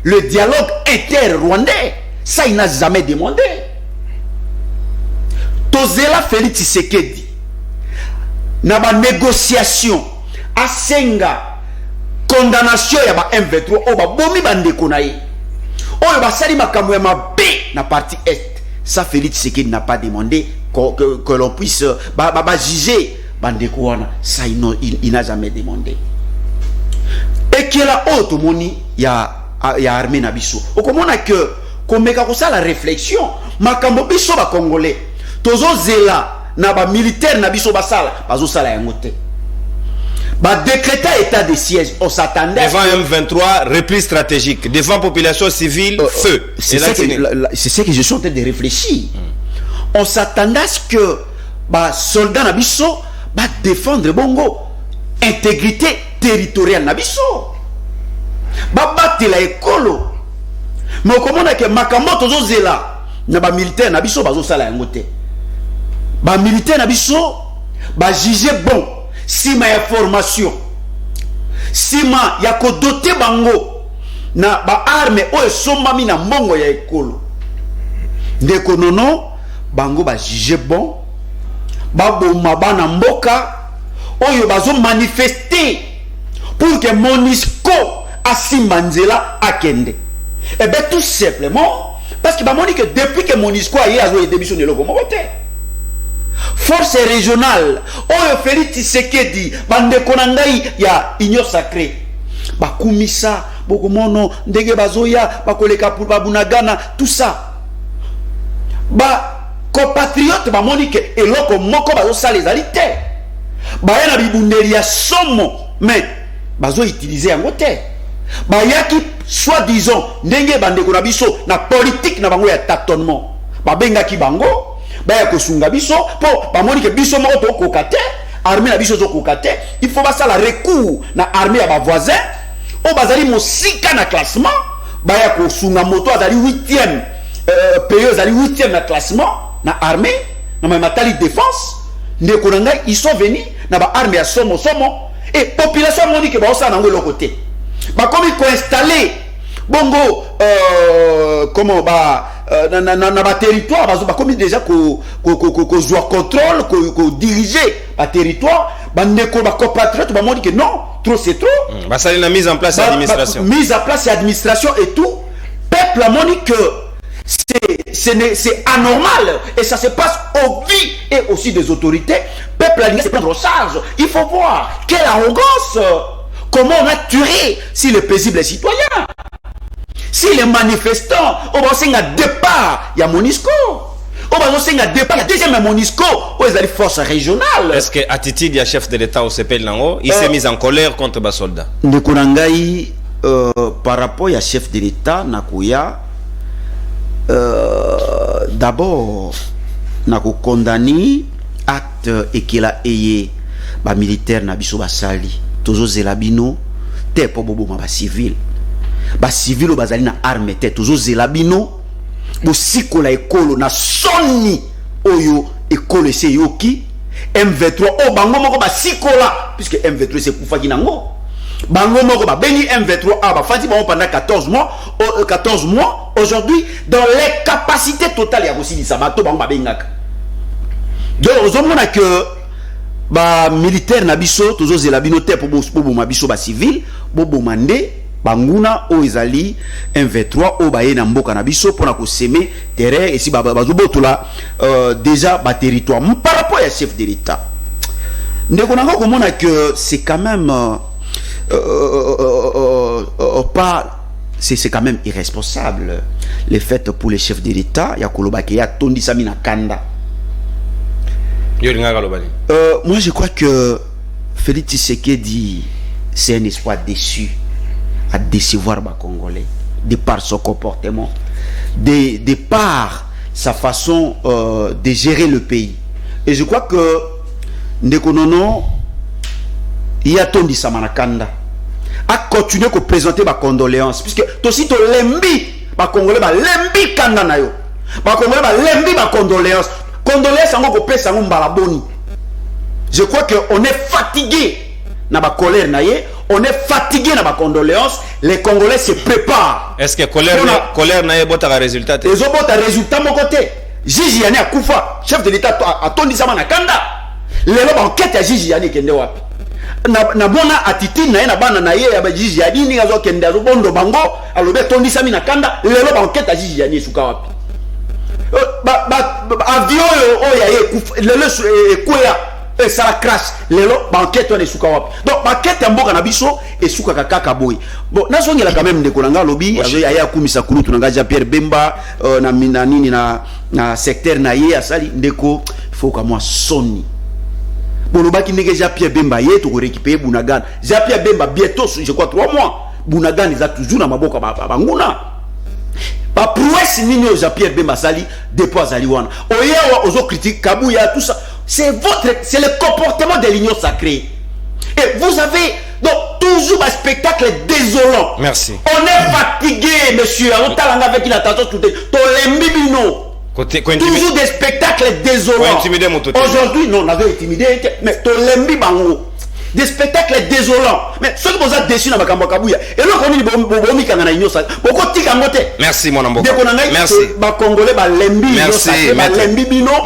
le dialogue inter-rwandais. Ça il n'a jamais demandé. Tozela Félix Tshisekedi na ba négociation a senga condamnation ya ba M23 o ba bomi bandeko na ye oyo basali makambo ya mabe na partie est. Ça Félix Tshisekedi n'a pas demandé que l'on puisse juger bandeko wana. Ça il n'a jamais demandé. Et que la haute moni ya armée na biso okomona que komeka ko sala réflexion makambo biso ba congolais tozo zela na ba militaire na biso basala bazo sala yango te. Bah décréter état de siège, on s'attendait devant M23, repli stratégique, devant population civile, feu. C'est ce que je suis en train de réfléchir. On s'attendait à ce que bah soldats nabiso bah défendre bongo intégrité territoriale nabiso. Bah battre la écolo. Mais comment est-ce que makambo tozo zela na ba militaire nabiso bazo sala yango te. Bah militaire nabiso bah juger bon. Sima ya formation sima ya ko doter bango na ba arme o esombami na mbongo ya ekolo ndeko nono bango ba juger bon ba boma bana mboka oyo bazo manifester pour que MONUSCO asimba nzela akende. Et bien tout simplement parce que ba moni que depuis que MONUSCO a azo aider biso ne loko moko te. Force régionale oyo Félix Tshisekedi bandeko na ngai ya union sacrée bakumisa bokomono ndenge bazoya bakoleka pour babunagana tout ça ba compatriote ba monique eloko moko bazo sala ezali te baya na bibundeli ya somo mais bazo utiliser yango te bayaki soi-disant ndenge bandeko na biso na politique na bango ya tâtonnement babengaki bango baya kosunga biso po bamoni ke biso moko tokoka te armée na biso zo kokate il faut basa la recours na armée ya ba voisin o bazali mosika na classement baya ko sunga moto azali 8e pays azali 8e na classement na armée na matali défense ndeko na ngai ils sont venus na ba armée ya somo et population moni ke ba osana ngo lokote ba komi ko installer bongo comment ba na ba territoire ba komi déjà ko jouer contrôle ko diriger ba territoire ba ndeko ba compatriotes ba moni que non trop c'est trop ba ça la mise en place administration mise en place administration et tout peuple a moni que c'est anormal et ça se passe au vie et aussi des autorités. Peuple a dit se prendre en charge. Il faut voir quelle arrogance, comment on a tué si les paisibles citoyens, si les manifestants, on va à départ, il y a Monisco. On va à départ, il y a deuxième Monisco, où il y a des forces régionales. Est-ce que attitude du chef de l'État au CPL Nango, il s'est mis en colère contre les soldats? Ndekunangai par rapport au chef de l'État, Nakuya. D'abord nako condamné acte et qu'il a ayé ba militaire na biso basali tozo zelabino te po bobo ba civil o bazali na arme te tozo zelabino bo sikola ekolo na soni oyo ekolo se yoki M23 o bango moko ba sikola puisque M23 c'est kufaki nango bango moko ba beni M23 a ba fati bango pendant 14 mois aujourd'hui dans les capacités totales ya aussi sabato bango ba bengaka donc ozomona que ba militaire na biso tozo zela bino te po bo mabiso ba civil bo mande banguna o ezali M23 o ba na mboka na biso pona ko semer terrain et si ba zobotula déjà ba territoire par rapport à chef de l'État ndeko nango komona que c'est quand même pas c'est quand même irresponsable le fait pour les chefs de l'État ya kolobaki ya tondi samina kanda. Moi je crois que Félix Tshisekedi c'est un espoir déçu à décevoir les Congolais de par son comportement, de par sa façon de gérer le pays. Et je crois que Ndekonono il y a tondi samana kanda à continuer de présenter ma condoléance puisque aussi to lembi ba congolais ba lembi kanda na yo ba congolais ba lembi ba condoléance sango ko pesa ngomba la boni. Je crois que on est fatigué na ba colère na ye, on est fatigué na ba condoléance, les Congolais se préparent. Est-ce que colère na ye bota résultat te? Ils ont bota résultat mon côté. Gigi Yani akufa, chef de l'État a tondi samana kanda. Lelo ba enquête ya Gigi Yani kende wapi? Na bona attitude na ye na bana na ye ya Gigi Yani ni ngazo kende azo bondo bango alobe tondi sami na kanda lelo ba enquête ya Gigi Yani suka wapi avion o ya ye lelo ekoya et ça la crash lelo ba enquête on suka wapi donc ba enquête mboka na biso et suka kaka boy bon na zongela quand même ndeko nanga lobi azo ya ya kumisa kulutu nanga ja Pierre Bemba na nini na secteur na ye asali ndeko il faut que moi soni. Bolobaki nege Jean-Pierre Bemba ye to récupérer Bunagan. Jean-Pierre Bemba bientôt je crois 3 mois. Bunagan ils a toujours na maboka banguna. Ba prouesse nini Jean-Pierre Bemba sali dépôt zali wana. Oya ozo critique Kabuya tout ça. C'est le comportement de l'union sacrée. Et vous avez donc toujours un spectacle désolant. Merci. On est fatigué monsieur. On talanga avec une attention tout to lembibino. Toujours des spectacles désolants. Aujourd'hui, non, on avait intimidé, mais Tolembi Bango. Des spectacles désolants. Mais ceux qui vous êtes déçus dans ma Kabouya. Et là, on dit Bobomi Kanana Ignosa. Merci, mon amour. Merci.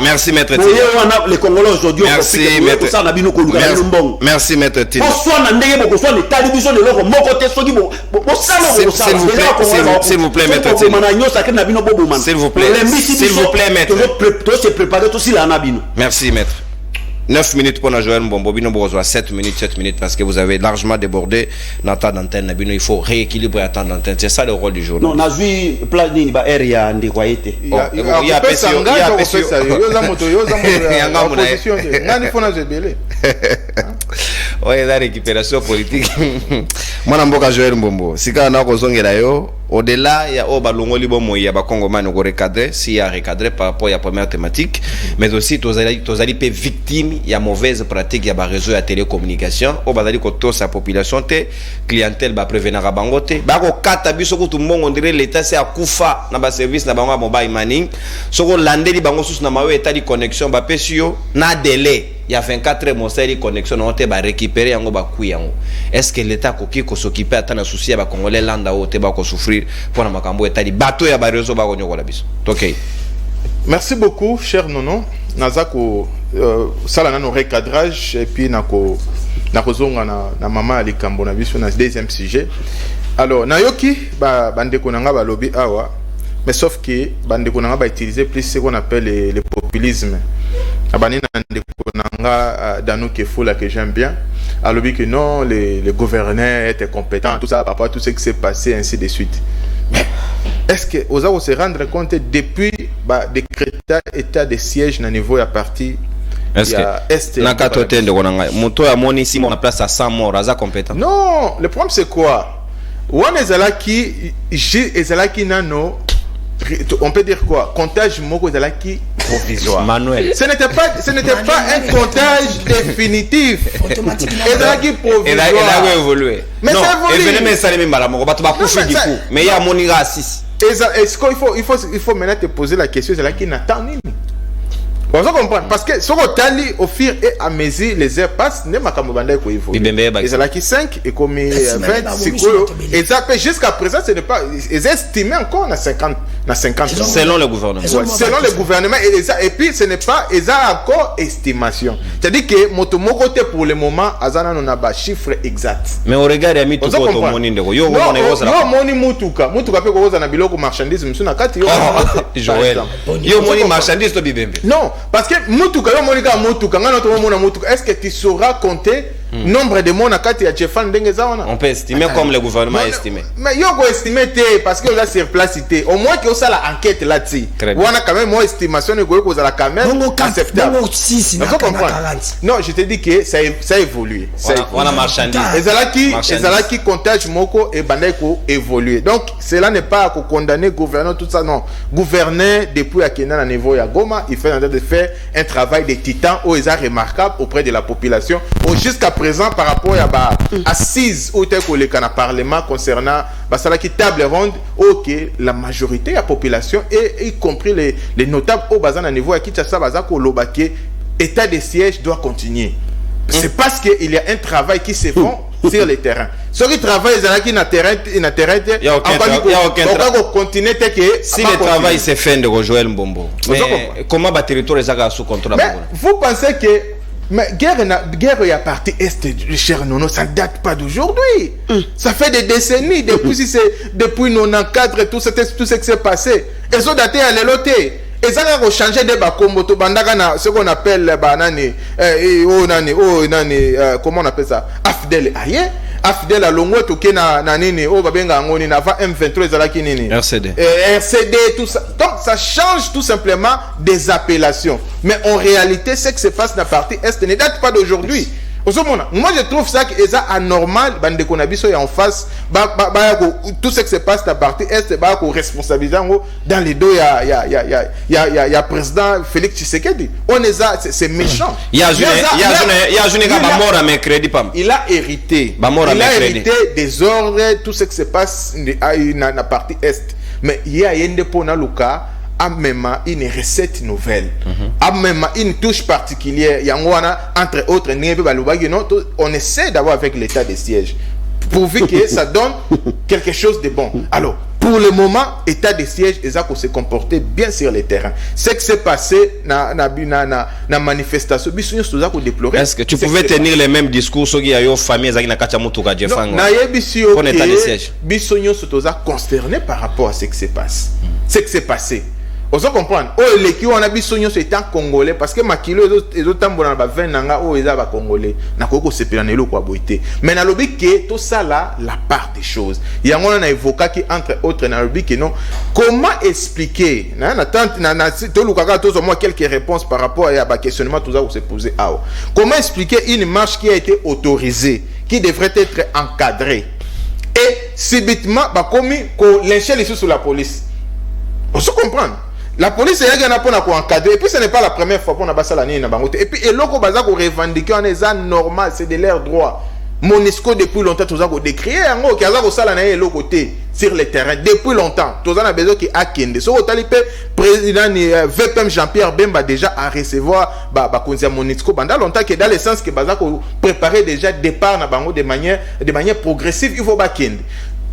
Merci, maître. Les Congolais aujourd'hui, merci, maître. Merci, maître. S'il vous plaît, maître. Merci, maître. 9 minutes pour Joël Mbombo, Bino Bourgeois, 7 minutes parce que vous avez largement débordé notre d'antenne. Il faut rééquilibrer la temps d'antenne. C'est ça le rôle du journal. Non, on a vu plein de area en décoyété. Il y a Ouais, la récupération politique. Moi, n'importe Joël Mbombo. Si quand on a besoin yo, au-delà, il y a au balongo libo il y a Bakongo man au recadré, s'il y a recadré par rapport à la première thématique, mais aussi tous les victimes, il y a mauvaise pratique, il y a réseau de télécommunication, au bazali ko to sa population te clientèle ba prévenir à bangote, ba ko kata biso ko tout monde on dirait l'état c'est à kufa na ba service na bango mobile money, soko landeli bango sous na mawe état de connexion ba pesio na délai. Il y a 24 mois de connexion, on va récupérer yango ba kuyango. Est-ce que l'État koki ko s'occuper atana souci ba congolais landa o te ba ko souffrir pour na makambo état di bateau ya ba réseau ba ko nyokola biso. OK. Merci beaucoup cher Nono. Nazako sala na no recadrage et puis nako zonga na mama ali kambo na biso na deuxième sujet. Alors nayoki ba bande ko nanga ba lobby awa. Mais sauf que bande ko nanga ba utiliser plus ce qu'on appelle le populisme. Abani nanga Danou Kefoula que j'aime bien. Alors que non, les gouverneurs étaient compétents, tout ça, par rapport à tout ce qui s'est passé, ainsi de suite. Mais est-ce que vous allez se rendre compte depuis décréter état de siège na niveau à parti est-ce que na katote de konanga moto ya moni si on place à 100 morts aza compétent? Non, le problème c'est quoi? On ezalaki nano, on peut dire quoi? Comptage moko ezalaki provisoire. Manuel. Ce n'était pas un comptage définitif. Automatiquement. Ezalaki provisoire. Elle a évolué. Mais non, ça évolue. Elle venait même saler même balamongo batu ba kufi du coup. Mais il y a moniga 6. Est-ce qu'il faut maintenant te poser la question, ezalaki n'attend nini? On va comprendre parce que sur Otali au fur et à mesure les heures passent ne makambo banda ko évoluer. Ils ont qui 5 et comme 20 sikolo et ça peut jusqu'à présent ce n'est pas ils estimé encore à 50 selon le gouvernement. Ouais, selon le gouvernement et puis ce n'est pas ils ont encore estimation. C'est-à-dire que motomoko te pour le moment azana non ba chiffre exact. Mais au regard ya mitu ko to moni ndeko yo ko moni koza. Yo moni mutuka pe ko koza na biloko marchandise msuna kati yo. Joël. Yo moni marchandise to bibembe. Non. Parce que Moutuka, est-ce que tu sauras compter nombre de monde à Kati à Tchefan Dengezawana? On peut estimer comme le gouvernement a estimé. Mais il y a estimé parce que là sur place au moins que ça la enquête là-dessus. On a quand même moins estimation de que vous avez quand même acceptable. Non, je te dis que ça a évolué. On a marchandise. Ezalaki comptage moko et bandeko évolué. Donc cela n'est pas à condamner gouverneur tout ça non. Gouverneur depuis à Kenya à niveau ya Goma, il fait en train de faire un travail de titan où ils sont remarquables auprès de la population. Jusqu'à présent par rapport à assise au tel que le Parlement concernant qui table ronde ok la majorité de la population et y compris les notables au bazan à niveau à Kinshasa bazako lobake état de siège doit continuer. C'est parce qu'il y a un travail qui se fait sur le terrain. Ceux qui travaillent qui na terrain il y a aucun continuer si le travail se fait de Joël Mbombo. Mais comment le territoire est sous contrôle? Vous pensez que mais guerre est à partie est cher Nono, ça ne date pas d'aujourd'hui. Ça fait des décennies depuis 94 tout ce qui s'est passé. Et ça daté à l'éloté. Et ça a changé de bakombo to bandaka ce qu'on appelle banane comment on appelle ça? Afdel aye. Afdel a longo to ke na nini o babenga ngoni na va M23 ezalaki nini? RCD. RCD tout ça. Donc ça change tout simplement des appellations. Mais en réalité ce qui se passe dans la partie est ne date pas d'aujourd'hui. Moi je trouve ça que c'est anormal bande konabiso en face tout ce qui se passe dans la partie est responsabiliser dans les deux il y a président Félix Tshisekedi. On est c'est méchant. Il a hérité des ordres tout ce qui se passe dans la partie est. Mais il y a un dépôt dans le cas a même une recette nouvelle, a même une touche particulière. Entre autres, on essaie d'avoir avec l'état de siège, pourvu que ça donne quelque chose de bon. Alors, pour le moment, état de siège, ils ont se comporté bien sur le terrain. Ce qui s'est passé dans la manifestation, est-ce que tu pouvais tenir les mêmes discours sur les familles qui ont été concernés par rapport à ce qui s'est passé? Ce qui s'est passé. On se comprend. Oh, les qui ont habité sonyo c'est un Congolais parce que makilo les autres temps na ba 20 nanga oh ils aba Congolais. Na koko sepelana kwa boité. Mais na lobi que tout ça là la part des choses. Il y a on a évoqué qui entre autres na lobi que non comment expliquer na tante na to lukaka to moi quelques réponses par rapport à ba questionnement tout ça vous se poser ah. Comment expliquer une marche qui a été autorisée qui devrait être encadrée et subitement ba commis ko lyncher les sous la police. On se comprend. La police est là pour encadrer. Et puis ce n'est pas la première fois qu'on a passé l'année dans Bangote. Et puis et l'autre baza ko revendiquer on est normal, c'est de leur droit. Monisco depuis longtemps tout ça ko décrier en gros qui a ko sala na l'autre côté sur le terrain depuis longtemps. Tout ça a besoin qui a kende. So otalipe président VPM Jean-Pierre Bemba déjà à recevoir ba konzia Monisco pendant longtemps que dans le sens que baza ko préparer déjà départ na Bango de manière progressive, il faut ba kende.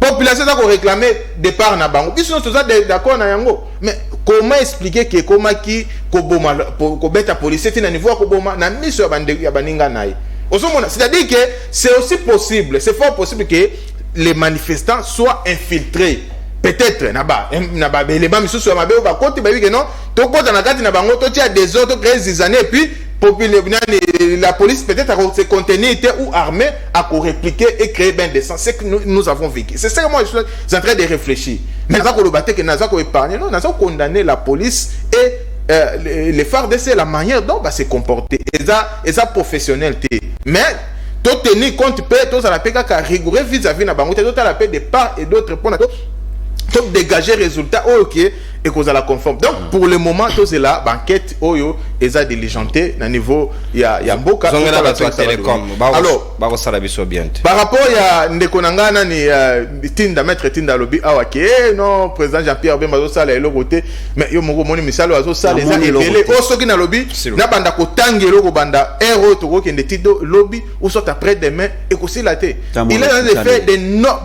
Population a réclamé départ na bango. Ils sont tous d'accord na yango. Mais comment expliquer que comment qui koboma ko beta police c'est un niveau koboma na miso ya baninga naï. C'est-à-dire que c'est aussi possible, c'est fort possible que les manifestants soient infiltrés. Peut-être na ba les ba miso so mabe ba côté ba que non, to kota na kati na bango to tia des autres 13 années et puis la police peut-être à se contenir ou armée à répliquer et créer bien des sens. C'est que nous avons vécu. C'est ça que moi je suis en train de réfléchir. Mais nous avons épargné, nous avons condamné la police et les FARDC, la manière dont va se comporter. Et ça professionnalité. Mais tout tenir compte, tout ça la paix rigoureux vis-à-vis de la banque, tout ça la paix de part et d'autre pour tout dégager résultat ok et cause à la conforme. Donc pour le moment tout c'est là banquette oyo et a diligenté na niveau ya mboka télécom. Alors par rapport ya ndekonangana ni tinda maître tinda lobi awake non président Jean-Pierre Bemba zo sala elo côté mais yo moko moni misalo azo sala eza epele o soki na lobi na banda ko tangelo ko banda ero to ko kende tido lobby ou soit après demain et ko silate il est en effet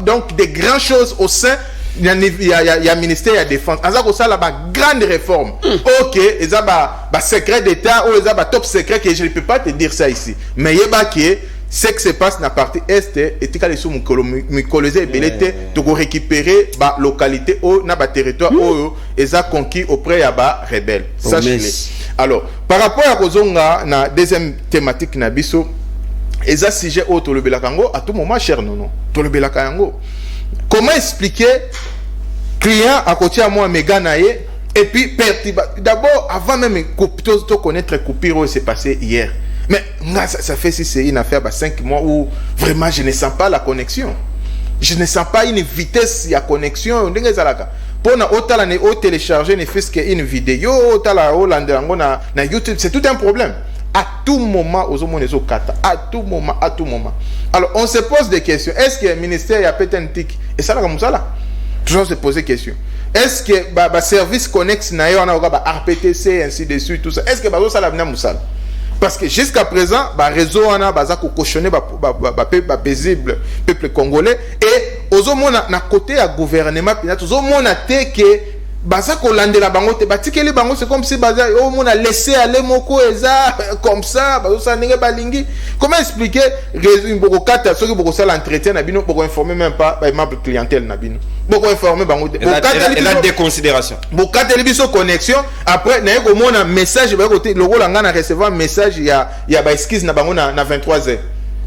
donc des grandes choses au sein il y a ministère de la défense azako ça là ba grande réforme OK ils a ba secret d'état ou ils a ba top secret que je ne peux pas te dire ça ici mais yeba qui ce qui se passe dans la partie est et tika les sous micoloser belete to récupérer ba localité ou na ba territoire ou ils a conquis auprès ya ba rebelle sachez-le. Alors par rapport à kozonga na deuxième thématique na biso ils a sujet au to le belakango à tout moment cher non to le belakango. Comment expliquer client à côté à moi Meganaye et puis d'abord avant même de connaître coupure c'est passé hier mais ça fait si c'est une affaire 5 mois où vraiment je ne sens pas la connexion, je ne sens pas une vitesse de connexion pour na télécharger ne fait que une vidéo na YouTube c'est tout un problème. À tout moment, à tout moment. Alors, on se pose des questions. Est-ce que le ministère a pété un tic? Et ça, comme ça, là. Toujours se poser des questions. Est-ce que le service connexe, RPTC, ainsi de suite, tout ça, est-ce que ça l'a venu à parce que jusqu'à présent, le réseau a cautionné paisible peuple congolais. Et aux hommes, à côté du gouvernement, aux hommes, on a que baza kolande la bango te batikeli bango c'est comme si baza oh mon a laissé aller moko eza comme ça bazo sa ndenge balingi. Comment expliquer réseau boko kata ceux qui boko ça l'entretien na bino boko informer même pas ba membre clientèle na bino boko informer bango et la déconsidération boko kata biso connexion après na ko mona message ba côté logo la ngana recevoir message ya ba esquisse na bango na 23h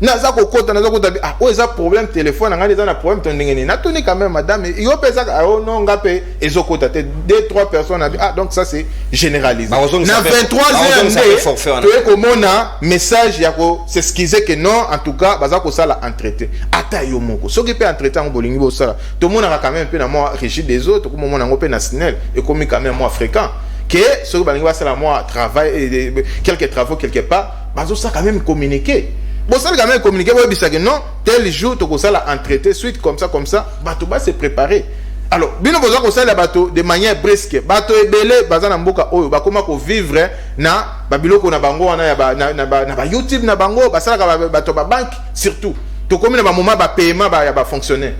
naza kokota naza kota ah o eza problème téléphone ngani eza na problème tondengeni na toni quand même madame yo pesa oh non ngape ezokota te 2-3 personnes ah donc ça c'est généralisé na 23h tu es comme on a message ya ko s'excuser que non en tout cas baza ko sala entretien ata yo moko soki pe entretien bolingi bo sala tout le monde a quand même peu na moi régime des autres comme on a ngopé na SNEL et comme quand même moi fréquent que ce que balingi ba sala moi travail quelques travaux quelque part bazo ça quand même communiquer. Bon, ça quand même communiquer, que non, tel jour, tu as la entretien, suite comme ça, bateau va se préparer. Alors, bien besoin que ça, le bateau, de manière brisque, bateau est belé, bazan mboka oyo, ba comment ko vivre na babiloko na bango na YouTube na bango, ba ça bateau ba banque surtout. To comme na ba moment ba paiement ba fonctionner.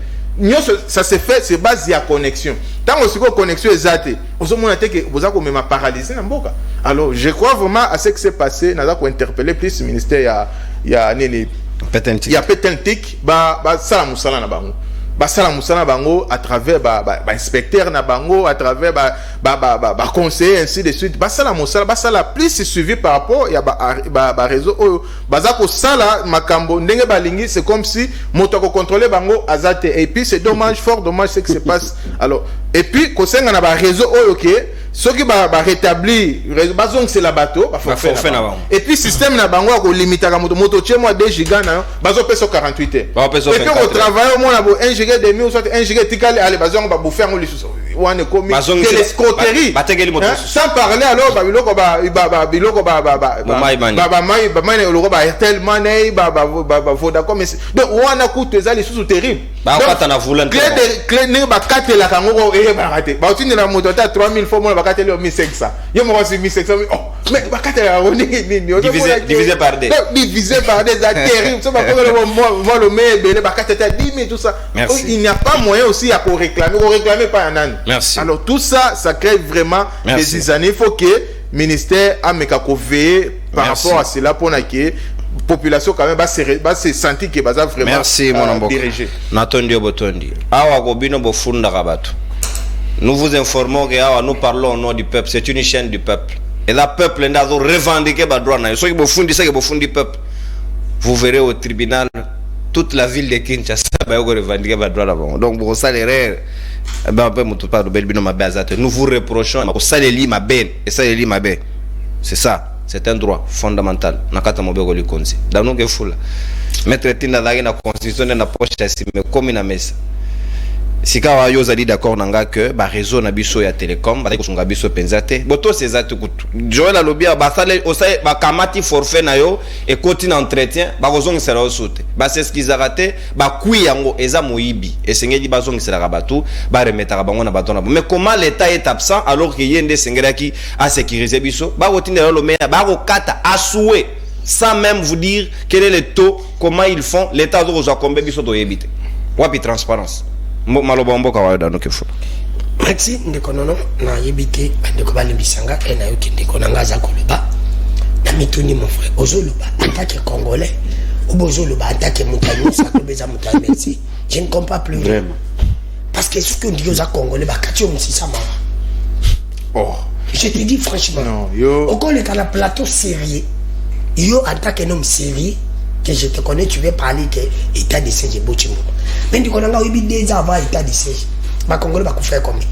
Ça se fait c'est base ya connexion. Tant aussi que connexion exacte, on se montre que vous avez même paralysé na mboka. Alors, je crois vraiment à ce qui s'est passé, n'a ko interpeller plus le ministère il y a nini il y a peut-être bah ça la musala na bango basala musala bango à travers inspecteur na bango, à travers conseiller, ainsi de suite. Basala musala, basala plus suivi par rapport à réseau bazako sala makambo ndenge balingi, c'est comme si moto ko contrôler bango azate. Et puis c'est dommage, fort dommage ce qui se passe. Alors et puis ko senga na ba réseau OK, ceux qui ba rétablir bazong c'est la bateau et puis système na bango ko limiter ka moto chez moi 2 giga na bazo peso 48 heures. Et puis au travail au moins 1 giga demi ou soit 1 giga tikali allez bazong ba bouffer ngo lisusu wane komi de l'escroquerie sans parler alors biloko mai loko ba tellement nei Vodacom. Donc wana coûte ezali lisusu terrible. Ba kata na volant clé ne ba katela kango e ba raté ba utini na moto ta 3000 fois mo ba katela 1500 yo mo si 1500 mais ba katela divisé par 2 divisé par 2 c'est terrible. Ça va moi le mais belé ba katela 10 000 tout ça. Il n'y a pas moyen aussi à réclamer pas un an. Merci. Alors tout ça crée vraiment des années. Il faut que le ministère a veiller par rapport à cela pour que population quand même va se sentir que va vraiment dirigé. Natondi Obotondi. Awa gobino bofunda kabatu. Nous vous informons que nous parlons au nom du peuple. C'est une chaîne du peuple. Et le peuple n'a pas revendiqué le droit. Peuple. Vous verrez au tribunal toute la ville de Kinshasa va revendiquer le droit. Donc vous savez, nous vous reprochons. C'est ça. C'est un droit fondamental. Dans nos gefula. Mettre la constitution de la poche comme une messe. Si kawa yo zali d'accord nanga que ba réseau na biso ya télécom ba ko biso penzate boto sezatu kutu Joël alobia ba sale osaye ba kamati forfait na yo et continue entretien ba kozong sera osote ba c'est ce qu'ils a raté ba kui yango eza moyibi et sengeli ba zong sera batu ba remettre bango na bato na mais comment l'état est absent alors que yende sengelaki a sécuriser biso ba rotina lo meya ba ko kata asoué sans même vous dire quel est le taux, comment ils font l'état doit combien biso do yebite wapi transparence. Merci ndeko nono na yebite ndeko balimbisanga et na yoki ndeko nanga za koloba na mituni mon frère ozoloba en tant que congolais ou bozoloba en tant que mutani ça tobeza mutani merci je ne comprends plus vraiment parce que ce que dit aux congolais ba katio msisa ma je te dis franchement non yo au le kana plateau sérieux yo en tant que homme sérieux que je te connais, tu veux parler que état de siège est beau. Mais tu connais, il y a des avant état de siège. Ma Congolais va faire combien?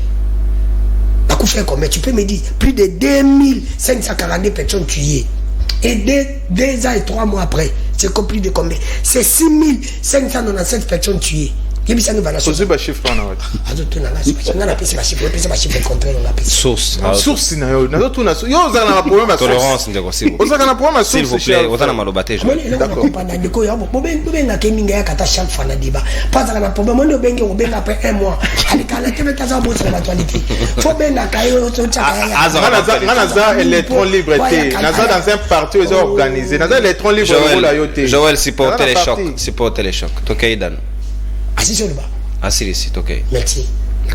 Va faire combien? Tu peux me dire plus de 2542 personnes tuées. Et 2 ans et 3 mois après, c'est plus de combien? C'est 6597 personnes tuées. Source. S'il vous plaît, vous avez mal baptême. D'accord. Joël, supporter les chocs. Assisi, c'est ok. Merci.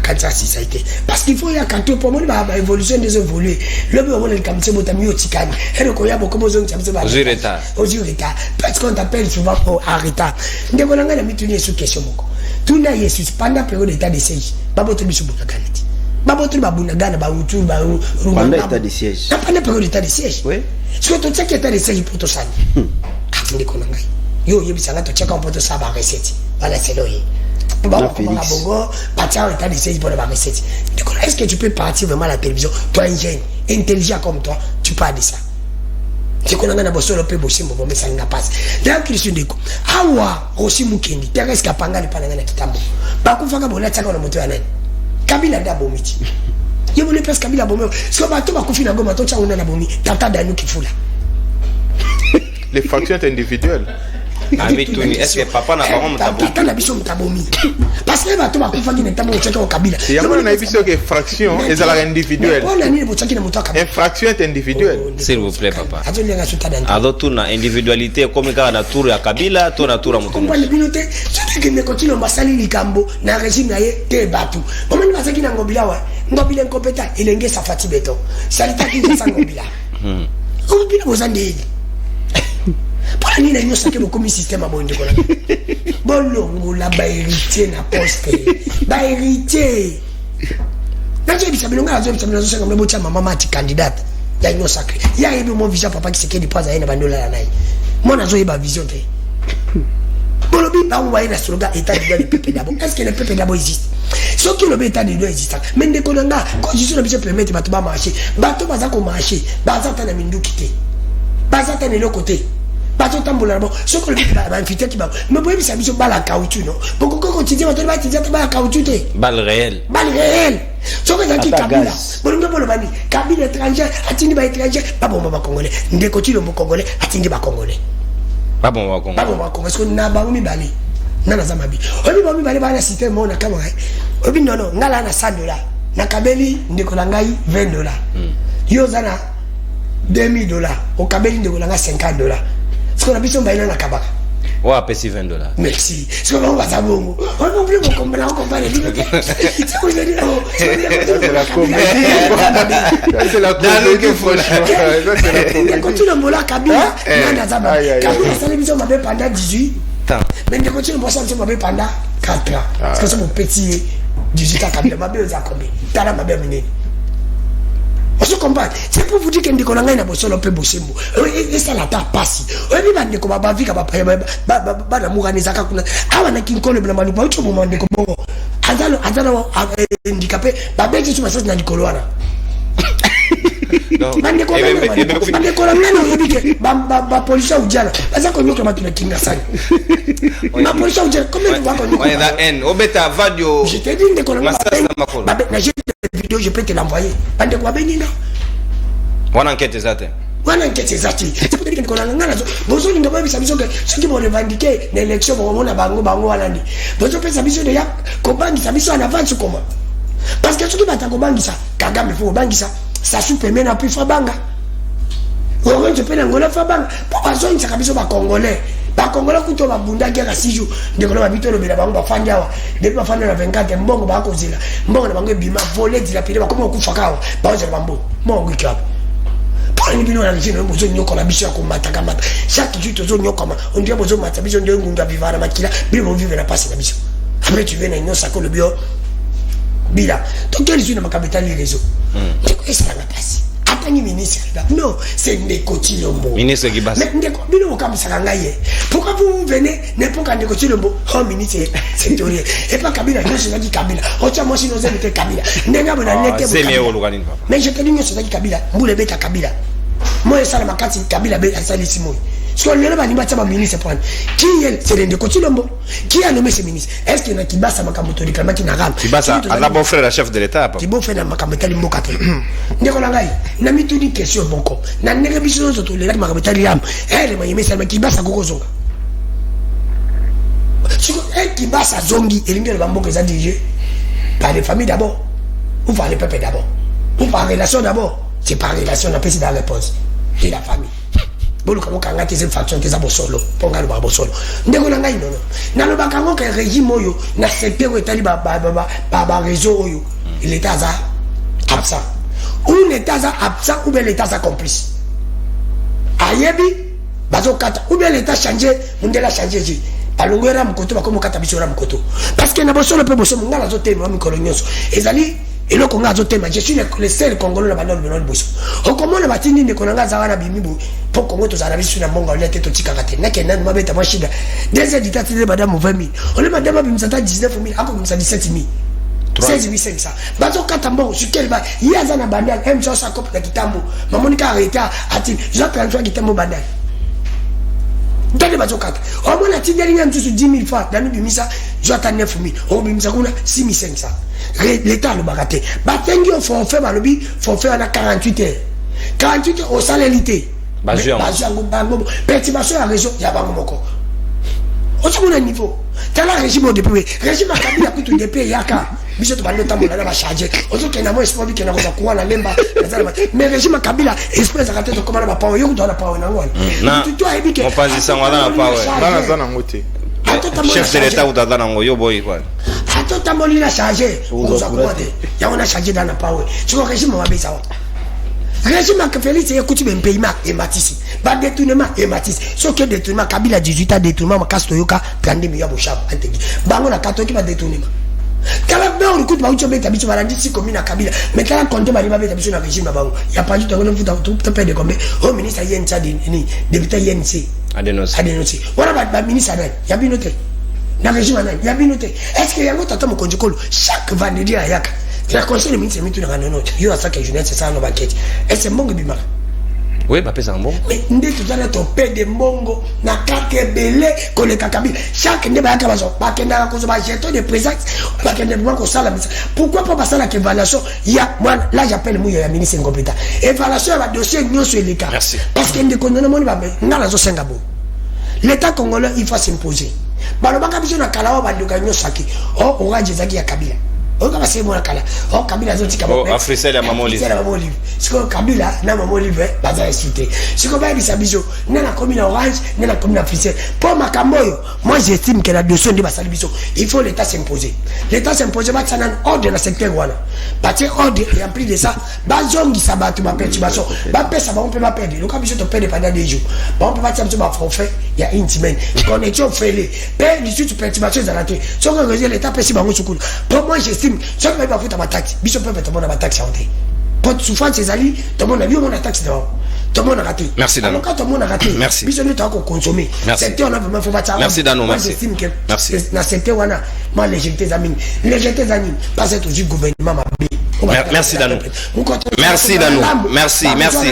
Ça a été. Parce qu'il faut y avoir quand pour moi l'évolution des évoluer. Le bureau de comme c'est mon ami au Tikani. Et le coya beaucoup besoin de ça. Aux retard. Parce qu'on t'appelle souvent en retard. Nous avons la mitunier sur question. Tout n'a pas pendant la période d'état de siège. Baboto bisu bunaganati. Baboto babunagana bautu ba pendant l'état de siège. Pendant la période d'état de siège. Oui. Soit tout ça qui était de siège pour tout ça. Ndikonanga. Yo yebisanga to check on pour tout ça ba recette. Voilà c'est loyer. Est-ce que tu peux partir vraiment à la télévision? Toi, un jeune, intelligent comme toi, tu parles de ça. C'est qu'on a un bosseur, on peut bosser, mais ça n'a pas. D'ailleurs, Christian Deko, Awa, Rossi Mukendi, Thérèse Kapanga, les Pananga Kitambo. Bakou Fanga Bola, Tsaga, on a monté à l'aide. Kabila Dabomiti. Il y a presque Kabila Bomé. Ce que Batou Bakou Fina Goma, Tcha, on a Bomi, Tata Danou qui fout là. Les fractions individuelles. Est-ce que papa n'a pas tabomi? Parce que va tomber confondre les tabous au Kabila. Il y a une émission qui est fraction et ça individuelle. Infraction est individuelle. S'il vous plaît, papa. Alors, tout na individualité comme quand on a tour à Kabila, tout na tour à Moutoumou. C'est que ne continue à basali likambo na régime na ye te batu. Comment va saki na ngobila wa? Ngobila incompétent, il engage sa fatigue beto. Ça l'état qui est sans ngobila. Ngobila vous en dit. Pour la nuit, nous savons que le système a bon de bon, la héritier na poste. Héritier. Nanjye bisabino ngazo bisabino zo ngam lebocha mama ati candidate. Ya ino sacré. Ya yebi mon vision papa qui seke di poza ina bandola la nai. Mona zo yeba vision te. Bolobi ba on va ina slogan état de peuple d'abord. Est-ce que le peuple d'abord existe? Ce qui le état de droit existe. Mais de konanga quand je suis obligé de permettre bato ba marcher. Bato baza ko marcher. Baza ta na mindu kité. Baza ta na le côté. Bato tambola bon. Ce que le ba invité qui ba. Mais boyebi sa biso bala caoutchouc non. Boko ko continuer bato ba tiza ba caoutchouc te. Balle réelle. Balle réelle. Ce que ça qui Kabila. Bolongo bolobani. Kabila étranger, atindi ba étranger, pas bon ba congolais. Ndeko ti le congolais, atindi ba congolais. Pas bon ba congolais. Pas bon ba congolais. Parce que na ba mi bali. Nana zamabi. Obi ba mi bali ba na système mo na kama. Obi non ngala na $100. Na kabeli ndeko la ngai $20. Yo zana $2000. O kabeli ndeko la ngai $50. Ce qu'on a besoin ba na kabaka. Ouais, à $20. Merci. Ce qu'on va faire bon. On va oublier mon combat, on combat les livres. C'est quoi je dis? C'est la comédie. C'est la comédie, franchement. Il y a continué le mola Kabila. Nana Zaba. Kabila, ça les bisous m'avait pendant 18 ans. Mais de continuer le mola, ça m'avait pendant 4 ans. Parce que c'est mon petit 18 ans Kabila. Ma belle a combien? Tala ma belle menée. On se comprend. C'est pour vous dire que Ndikolanga n'a pas solo peu bossé. Et ça la ta passe. On dit bande ko ba vika ba na mugani zaka kuna. Awa na kinkolo bla manu ba ucho moment de ko. Azalo handicapé ba beji tu message na Ndikoloana. Bande ko la mena yebike ba police ujana. Baza ko nyoka matu na kinga sana. Ma police ujana comment tu vas ko nyoka. Ouais, la haine. Obeta vadio. Je te dis Ndikolanga. Na j'ai vidéo, je peux te l'envoyer. Bande kwa beninga. Wana enquête zate. Wana enquête zate. C'est pour dire que qu'on a ngana zo. Bozo ni ndaba bisa biso que ceux qui vont revendiquer l'élection vont mona bango wana ndi. Bozo pesa biso de ya kobangi sa biso en avance comment. Parce que ceux qui battent kobangi ça, Kagame faut bangi ça. Ça sous permet na plus fa banga. On je peux n'angola fa banga. Pour bazo ni saka biso ba congolais. Ba congolais kuto ba bunda guerre 6 jours. Ndeko ba bito lo bela bango ba fandi awa. Depuis ba fandi na 24 mbongo ba ko zila. Mbongo na bango bima voler dilapidé ba comme kufa kawa. Ba on bambo. Mbongo ikap. Pour les bino na jino bozo nyoko na biso ko mataka mata. Chaque jour tozo nyoko ma. On dit bozo mata biso ndio ngunda vivara makila. Bimo vivre na passe na biso. Après tu viens na nyosa ko le bio. Bila. Donc quel est le makabetali réseau. Est-ce que ça va passer? Atani ministre non, c'est Ndeko Chilombo. Ministre qui basse. Mais Ndeko bino comme ça ngaye. Pourquoi vous venez n'importe quand Ndeko Chilombo oh ministre c'est théorie. Et pas Kabila, je suis dit Kabila. On tient moi si nous sommes Kabila. Nenga bona neke. C'est mieux au Luganine papa. Mais je te dis nous sommes Kabila. Moule beta Kabila. Moi ça la makati Kabila be asali simo. Soit le leba ni batama ministre prendre. Qui est c'est Ndeko Chilombo? Qui a nommé ce ministre? Est-ce qu'il y a qui basa makamoto di kalmaki na ram? Qui basa à bon frère la chef de l'état papa. Qui bon frère na makamotali mboka te. Ndeko langai na mituni question boko. Na ndenge biso zo to le laki makamotali ram. Elle ma yeme ça qui basa koko zonga. Siko qui basa zongi elingi le bamboka za dirigé par les familles d'abord ou par les peuples d'abord ou par relation d'abord. C'est par relation on appelle ça la réponse. Et la famille. Bolu kamo kanga teze faction teza bosolo ponga lo bosolo ndeko na ngai nono na lo bakango ke régime oyo na secteur etali ba réseau oyo l'état za absent ou l'état za absent ou bien l'état za complice ayebi bazo kata ou bien l'état changer mundela changer ji balongera mkoto bakomo kata bisora mkoto parce que na bosolo pe bosolo ngala zo tema mikolo nyonso ezali eloko nga azotema je suis le seul congolais na bandolo bino liboso okomona batindi ndeko na nga zawana bimibu po kongo tozala biso na mbongo lete totikaka te nakenda mabeta mwa shida deuxième dictature de madame 20 000 ole madame bimsata 19 000 ako bimsa 17 000 16 500 bazo kata mbongo sukeli ba yaza na bandal m josa kopi na kitambo mamonika arrêta ati jean 33 kitambo bandal ndani bazo kata omona tindeli nga mtusu 10 000 francs dani bimisa jota 9 000 o bimisa kuna 6 500 l'état le bagaté batengi au forfait balobi forfait à 48 heures 48 heures au salérité bajango bango perturbation à région ya bango moko au second niveau tala régime depuis régime Kabila kutu depuis yaka biso to bando tambola na ba charger ozo kena mo espoir bikena ko kwa na lemba mais régime Kabila espèce à tête comme na ba pawo yo do na pawo na ngwana tu toi ebike on passe ça ngwana na pawo bana zana ngote chef de l'état ou dada nango yo boy quoi ato tamoli na charger ozo quoi de ya on a chargé dans la pawo tu vois régime wa bisa wa régime à Félix et écoute un paiement et matisse ba détournement et matisse ce que détournement Kabila 18 ans détournement Makasto Yoka 32 millions de chab antegi bango na kato qui va détournement kala ba on écoute ba ucho beta bicho balandi si commune à Kabila mais kala compte ba riba beta bicho na régime bango ya pas du temps on futa tout perdre combien au ministre Yencha ni député Yensi Adenosi voilà ba ministre ya binote na régime na ya binote est-ce que yango tata mo konjikolo chaque vendredi à yaka la conseil de ministre mitu na nono yo asa que jeunesse ça no banquet et c'est mbongo bima oui ba pesa mbongo mais ndé tout ça to pede mbongo na kake belé ko le kakabi chaque ndé ba yaka bazo ba kenda ko zo ba jeton de présence ba kenda ba ko sala misa pourquoi pas passer la évaluation ya moi là j'appelle mouyo ya ministre incompétent évaluation va dossier nyoso eleka parce que ndé ko nono moni ba ngala zo senga bo l'état congolais il faut s'imposer balobaka biso na kala wa banduka nyosaki o orajezaki ya Kabila o kama sema na kala o Kabila zoti kama o Africell ya mamoli siko Kabila na mamoli baza cité siko ba bisa biso na commune Orange na commune Africell pour makamboyo moi j'estime que la dossier de basali biso il faut l'état s'imposer ba tsana ordre de la secteur wana parce que ordre et en plus de ça bazongi sabatu ba perturbation ba pesa ba on peut pas perdre le biso to perdre pendant 2 jours ba on peut pas tirer ba forfait il y a une semaine connexion fêlée perdre du tout perturbation dans la tête ce que l'état pèse ba ngosukulu pour moi j'estime ce que va foutre ma taxe biso peut être mon taxe santé pour souffrance ces alliés tout le monde a vu mon taxe devant tout le monde a raté merci Dano quand tout le monde a raté merci biso nous t'as consommer c'était on a vraiment faut pas ça merci Dano merci j'estime que merci na c'était wana moi les jetés amis parce que toujours gouvernement m'a merci Dano merci Dano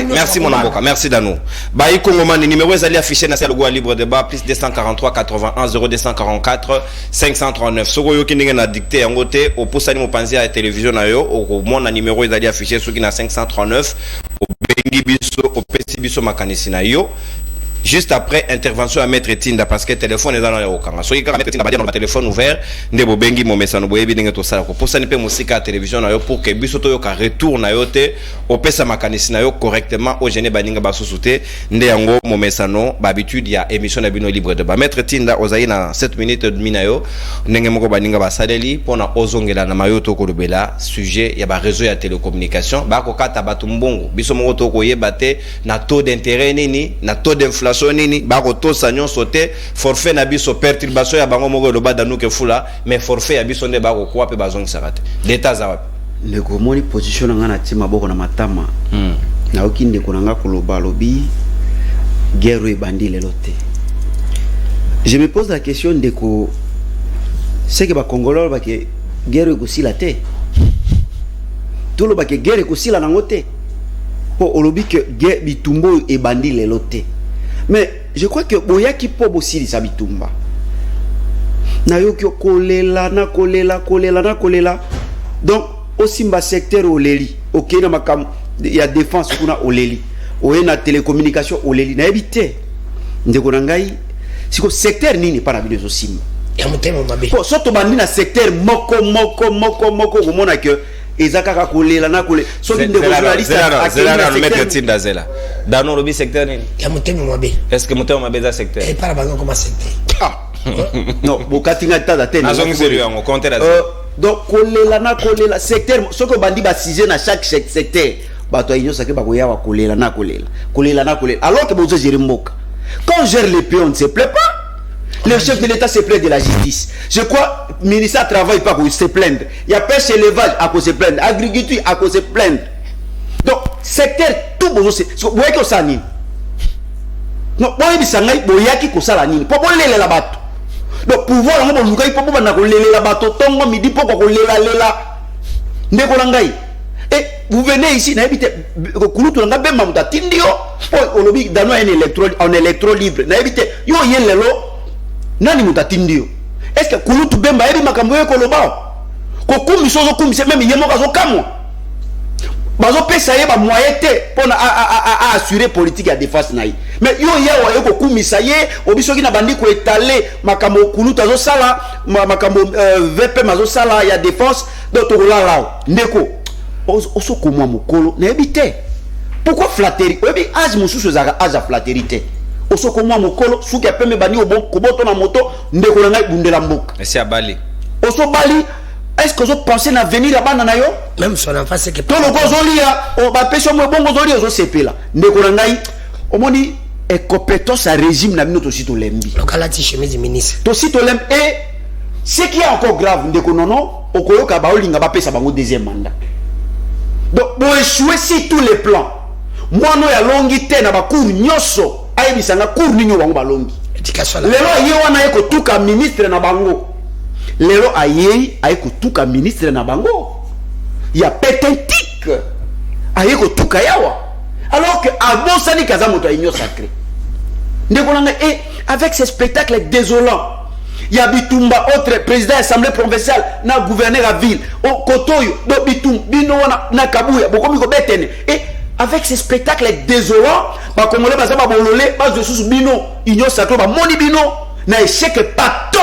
merci mon avocat merci Dano bayi Kongomani numéro ezali affiché na logo libre débat plus 243 81 0244 539 soko yo kindenge na dicté yango te oposani mopanzi ya télévision na yo okomona numéro ezali affiché soki na 539 obengi biso opesi biso makanisi na yo juste après intervention à maître Tinda parce que téléphone est dans le okanga so yika maître Tinda ba dans le téléphone ouvert ndebo bengi mo message no boyebi ndenge to sala ko posani pe musika télévision na yo pour que biso to yo ka retour na yo te opesa makanisi na yo correctement au gene baninga ba susute nde yango mo messano ba habitude ya émission na bino libre de ba maître Tinda ozayi na 7 minutes et demie na yo ndenge moko baninga ba saleli pona ozongela na mayo to ko lobela sujet ya ba réseau ya télécommunication ba ko kata batu mbongo biso moko to ko yeba te na taux d'intérêt nini na taux d'inflation nini bako to sanyon sauté forfait na biso perturbation ya bango moko loba danu ke fula mais forfait ya biso ne bako kwa pe bazong sarate l'état za wapi le komoni position nga na tima boko na matama na okinde konanga koloba lobi guerre e bandile lote je me pose la question de ko c'est que ba congolais ba ke guerre ko sila te tout le ba ke guerre ko sila nangote po olobi que guerre bitumbo e bandile lote. Mais je crois que boyaki po bosili sa bitumba na yoki kolela na kolela donc aussi mba secteur oleli OK na makam ya défense kuna oleli oye na télécommunication oleli na ebité ndeko na ngai siko secteur nini pa na bilezo simba ya mutema mabe po soto bandi na secteur moko komona que ezaka kolela na kolela so ndeko journaliste zela mettre Tinda zela dans le secteur nini ya mutema mabe est-ce que mutema mabe za secteur et para bango comme secteur non bokatinga tada te nazongi sérieux yango compter la donc kolela secteur soko bandi ba sixième à chaque secteur bato ayinyo sake bakoya wa kolela na kolela alors que bozo gérer mboka quand gère les pions ne se plaît pas. Le chef de l'État se plaint de la justice. Je crois le ministère travaille pas pour se plaindre. Il y a pêche et élevage à cause de se plaindre, agriculture à cause de se plaindre. Donc secteur tout beau c'est vous voyez que ça ni. Non, boye bisangai boyaki ko sala nini. Po bolele la bato. Donc pouvoir ngo bolukai po bana ko lele la bato tongo midi po ko lela. Ndeko langai. Et vous venez ici na ebite kulutu nga bemba mutatindio po olobi dans un électro libre. Na ebite yo yelelo nani mutatindio est-ce que kulutu bemba ebi makambo ye koloba ko kumi sozo kumi c'est même yemo kazo kamwa bazo pesa ye ba moyen te pona a assurer politique ya défense nayi mais yo yawa yeko kumi ça ye obisoki na bandi ko étaler makambo kulutu azo sala makambo VP mazo sala ya défense d'auto la ndeko oso komwa mokolo na ebite pourquoi flatterie obi az mususu za aza flatterie oso komwa mokolo suki apembe bani obon koboto na moto ndeko na ngai bundela mboka esi abali oso bali est-ce que vous pensez à venir là-bas na yo? Même son enfant c'est que to le gozolia o ba pesa mo bongo zolia zo sepela ndeko na ngai omoni e compétence à régime na bino to sito lembi lokalati chemise ministre to sito lem et ce qui est encore grave ndeko nono okoyoka ba olinga ba pesa bango deuxième mandat donc bo échouer sur tous les plans moi no ya longi te na ba cour nyoso ayebisanga cour ninyo bango ba longi éducation lelo ye wana eko tuka ministre na bango lelo aye eko tuka ministre na bango ya pétentique aye ko tuka yawa alors que avant ça ni kaza moto inyo sacré ndeko nanga et avec ces spectacles désolants il y a Bitumba autre président assemblée provinciale na gouverneur à ville au Kotoyo do Bitum bino na Kabuya bokomi ko betene et avec ces spectacles désolants ba congolais ba ba bololé ba de sous bino inyo sacré ba moni bino na échec pato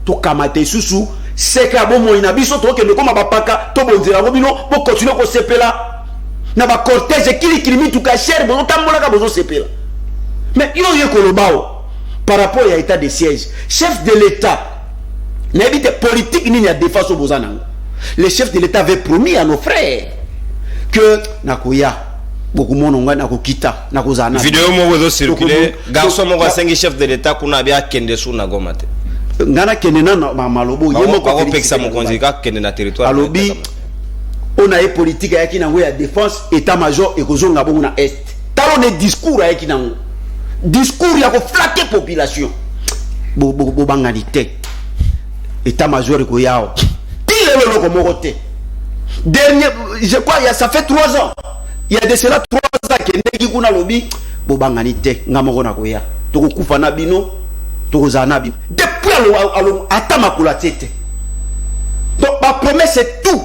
to kamate susu c'est que bon mo inabiso to ke ndeko mabapaka to bonzela ngo bino bo continuer ko sepela na ba cortège kili kilimi tout cher bon tambola ka bozo sepela mais yo kolobao par rapport à l'état de siège chef de l'état n'habite politique ni la défense au bozana le chef de l'état avait promis à nos frères que nakoya beaucoup mon nga nakokita nakozana vidéo mo bozo circuler garçon mo sengi chef de l'état kuna bia kende su na gomate ngana kende na malobo yemo ko pekisa mo konzika kende na territoire alobi on a une politique yaki nango ya défense état major et kozonga bongo na est talon de discours yaki nango discours ya ko flatter population bo bangani te état major ko yao pile le loko moko te dernier je crois ça fait 3 ans il y a de cela 3 ans que ndeki kuna lobi bo bangani te ngamoko na ko ya to ko kufa na bino to ko zana bino depuis alo atama kula tete donc ma promesse c'est tout.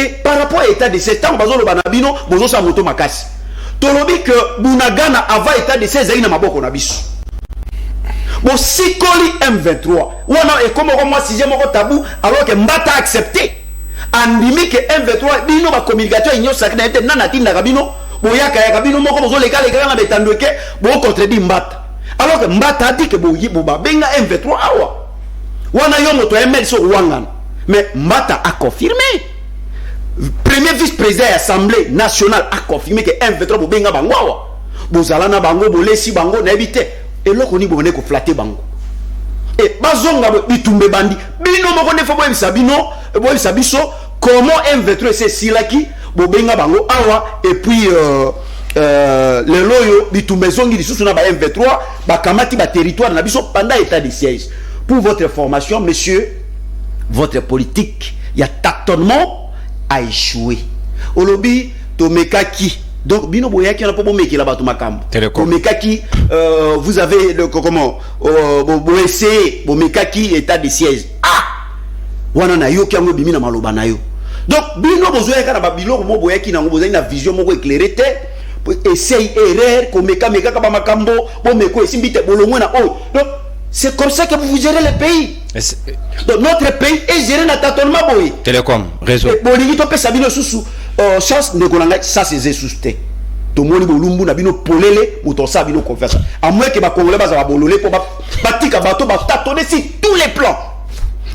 Et par rapport à l'état de ces temps, bazo lo banabino, bozo sa moto makasi. Tolobi que Bunagana avant l'état de ces aïna maboko na biso. Bon sikoli M23. Wana et comme moi sixième moko tabou alors que Mbata a accepté. Andimi que M23 bino ba communicateur inyo sakna ete nana tinda kabino, boyaka ya kabino moko bozo leka na betandweke, bo contredit Mbata. Alors que Mbata a dit que bo ba benga M23 awa. Wana yo moto ML so wangana. Mais Mbata a confirmé. Premier vice-président de l'Assemblée nationale a confirmé que M23 bobenga bango awa. Bozalana bango bolesi bango na ebite. Et là on y bonne ko flatter bango. Et bazonga bitumbe bandi. Bino moko ne fo boyebisa bino, boyebisa biso comment M23 c'est silaki bobenga bango awa et puis le loyo bitumbe zongi lisusu na ba M23 ba kamati ba territoire na biso pendant état de siège. Pour votre information monsieur, votre politique, il y a tâtonnement a échoué. Olobi Tomekaki. Donc bino boyaki na pobo meki la batu makambo. Tomekaki vous avez le comment essayé Bomekaki état de siège. Ah! Wana na yo kiango bimi na maloba na yo. Donc bino bozoyaka na babilo mo boyaki na ngobozali na vision moko éclairée te. Essaye erreur komeka meka ka ba makambo bomeko esimbite bolongwe na o. Donc c'est comme ça que vous gérez le pays. Donc notre pays est géré dans tâtonnement boy. Télécom, réseau. Bolingi to pesa bino susu chance nekolanga ça c'est susté. To moni bolumbu na bino polele moto sa bino confiance. À moins que ba congolais ba bololé pour batika bato ba tâtonner sur tous les plans.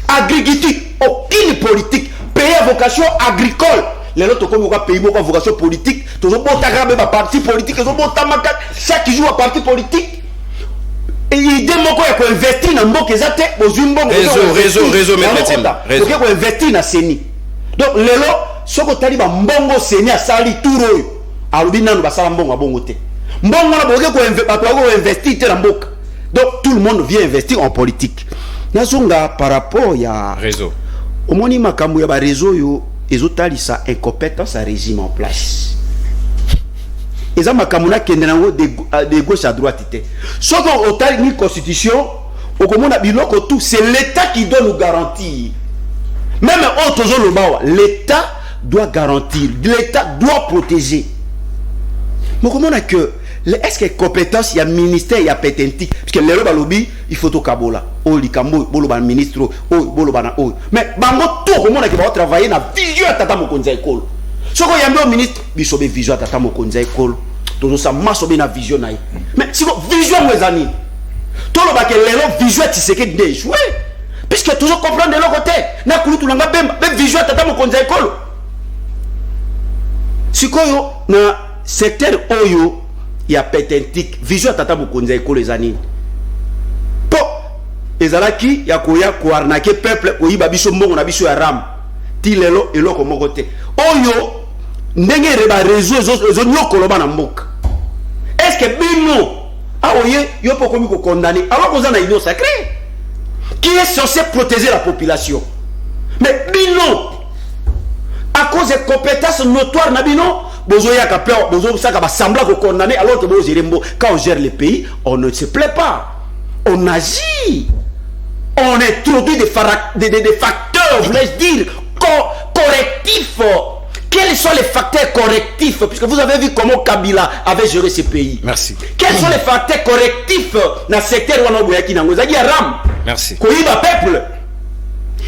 Agriculture, aucune politique, pays à vocation agricole. Les autres comme quoi pays à vocation politique, toujours bon tagrabe ba parti politique, toujours bon tamaka chaque jour à parti politique. Et il démontre qu'on investit dans le réseau, réseau, qu'on investit dans Séni. Donc, lelo, ce que tu as dit, mbongo Séni a sali tout royo. Alors, il y a un mbongo à bon côté. Mbongo a investi dans le donc, tout le monde vient investir en politique. Nazonga par rapport à réseau. Au moins, il y a un réseau, ils ont sa incompétence à régime en place. Et ça m'a kamuna kendenango de gauche à droite. Ce qu'on a une constitution, c'est l'État qui doit nous garantir. Même l'État doit garantir, l'État doit protéger. Mais comment on a que est-ce que compétence il y a ministère il y a pétentique parce que les lobby il faut au kabola oh likambo boloba ministre oh boloba na oh mais bango tout comment on a que va travailler na vision tata mokonza école. Ce qu'on y a un ministre, bisobe vision tata mokonza école. Tout ça masobe na vision na. Mais si vous vision mes amis. Tout le bac les vision Tshisekedi d'échouer. puisque toujours comprendre de l'autre côté na kulutu nanga bemba be vision tata mokonza ekolo sikoyo na secteur oyo ya petentique vision tata mokonza ekolo ezanini po ezalaki ya koya ko arnaquer peuple oyiba biso mbongo na biso ya ram ti lelo eloko moko te oyo ndenge reba réseau ezo nyokolo bana mboka est-ce que bino aoye yo pokomi ko condamner alors qu'on a une union sacrée qui est censé protéger la population. Mais bino, à cause des compétences notoires, condamner alors que quand on gère les pays, on ne se plaît pas. On agit. On introduit des facteurs, voulais-je dire, correctifs. Quels sont les facteurs correctifs? Puisque vous avez vu comment Kabila avait géré ce pays. Merci. Quels sont les facteurs correctifs dans le secteur où on a Ram? Merci. Koyiba peuple.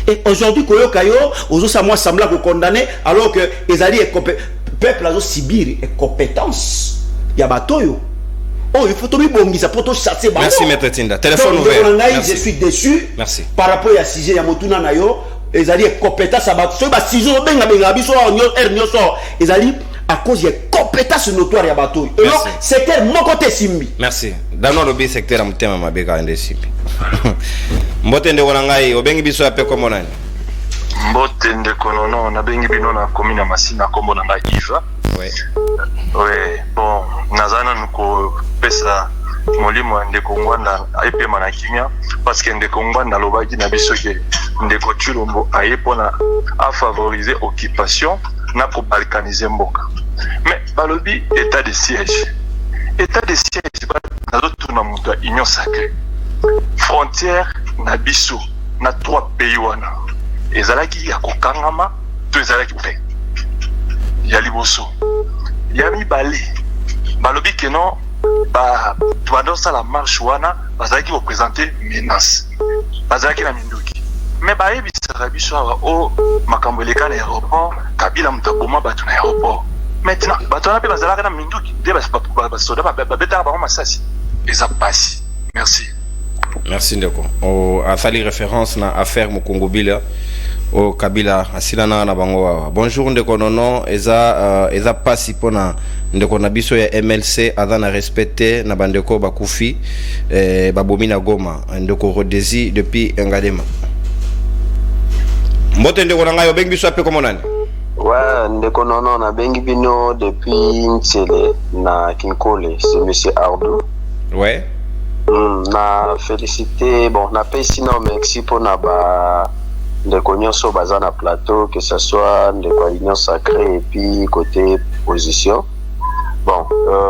Et aujourd'hui, Koyo Kayo, aux Samoa sembla que condamné, alors que les alliés peuple a Sibir et compétence. Yabatoyo. Oh, il faut tout bon, ça pour chasser. Merci, Maître Tinda. Téléphone ouvert. Je suis déçu. Merci. Par rapport à Sige Yamotuna Nayo, les alliés compétence à battre. Bah, si je benga benga biso les alliés à cause des compétences notoires Yabato. Et donc, secteur mon côté Simbi. Merci. Dans le lobby secteur am tema mabeka ende Simbi. Mbote ndeko na ngai obengi biso ya pe komo nani? Mbote ndeko nono na bengi bino na commune ya Masina kombo na ngai Iva. Ouais. Ouais, bon, nazana nuko pesa molimo ndeko ngwanda ayepema na kimia parce que ndeko ngwanda lobaki na biso ke ndeko Chulombo ayepona a favoriser occupation na ko balkaniser mboka. Mais balobi état de siège. État de siège ba nazotuna mutu ya union sacrée. Frontière na biso na 3 pays wana. Ezalaki ya kokangama to ezalaki fait. Ya liboso. Ya mibale. Balobi ke non ba tuandosa la marche wana bazalaki représenter menace. Bazalaki na minduki. Mais ba ebisaka biso o makambo eleka na aéroport Kabila mutaboma batu na aéroport. Maintenant batu na pe bazalaka na minduki de ba soda ba beta ba masasi. Eza pasi. Merci. Merci ndeko. O afali référence na affaire Mukongo Bila o Kabila asilana na bango. Bonjour ndeko nono eza pasi pona ndeko na biso ya MLC adana respecté na bandeko bakufi babomi na Goma ndeko Rodezi depuis Ngadema. Mbote ndeko na ngayo bengi biso ape komo nani? Ouais, ndeko nono na bengi bino depuis Ntsele na Kinkole, c'est monsieur Ardo. Ouais. Na félicité, bon, na paix sinon merci pour na ba ndeko nyonso baza na plateau, que ce soit ndeko union sacrée et puis côté position. Bon,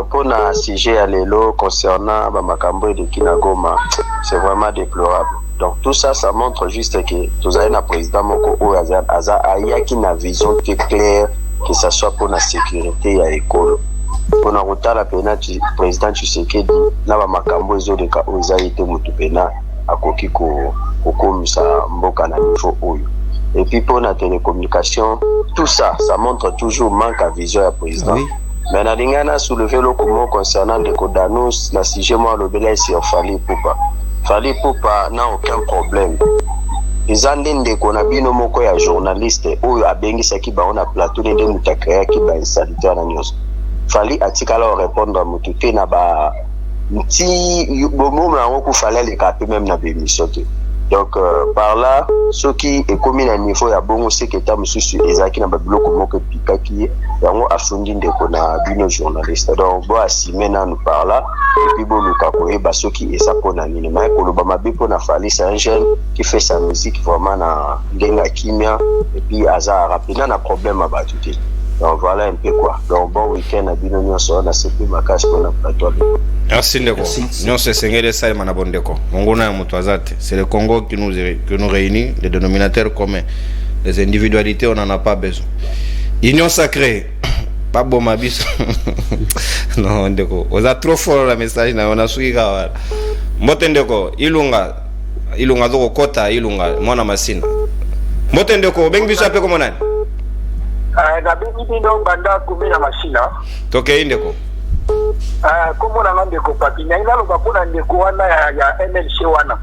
pour na sujet à l'élo concernant ba makambo de Kinagoma, c'est vraiment déplorable. Donc tout ça, ça montre juste que tous avez un président moko ou aza ayaki na vision claire, que ce soit pour la sécurité à l'école. Pour na rotala pena président Tshisekedi na ba makambo ezo de ka oza ite mutu pena akoki ko komisa mboka na niveau oyo. Et puis pour la télécommunication, tout ça, ça montre toujours manque à vision à président. Oui. Mais na lingana soulever le comment concernant des codanus, la sujet moi le belay sur Fali Poupa. Fali Poupa n'a aucun problème. Les andende qu'on a bino moko ya journaliste oyo abengisaki ba on a plateau de mutakaya ki ba insaliter na news. Fali atikala répondre à mututé na ba nti bomo na ngo fallait les caper même na bémission. Donc par là ceux qui est commis à niveau ya bongo c'est que ta mususu ezaki na ba biloko moko pikaki yango afundi ndeko na bino journaliste. Donc bo asimena nous par là et puis bon luka koyeba ceux qui esa pona nini mais koloba mabe pona Fali c'est un jeune qui fait sa musique vraiment na ngenga kimia et puis aza rapidement na problème à batuté. Donc voilà un peu quoi. Donc bon week-end à bino nyonso na sepi makasi pona plateau. Merci ndeko. Nous se sengele ça mana bondeko. Mongona ya mutu azate. C'est le Congo qui nous réunit, les dénominateurs communs. Les individualités on n'en a pas besoin. Union sacrée. Pas bon mabis. Non ndeko. Oza trop fort la message na on a suiga wala. Mbote ndeko ilunga zoko kota ilunga mwana Masina. Mbote ndeko bengi biso ape komo nani? Na bengi bino banda kumina Masina. Toke indeko. Comment on a ndeko papi na ina loba pona ndeko wana ya MLC wana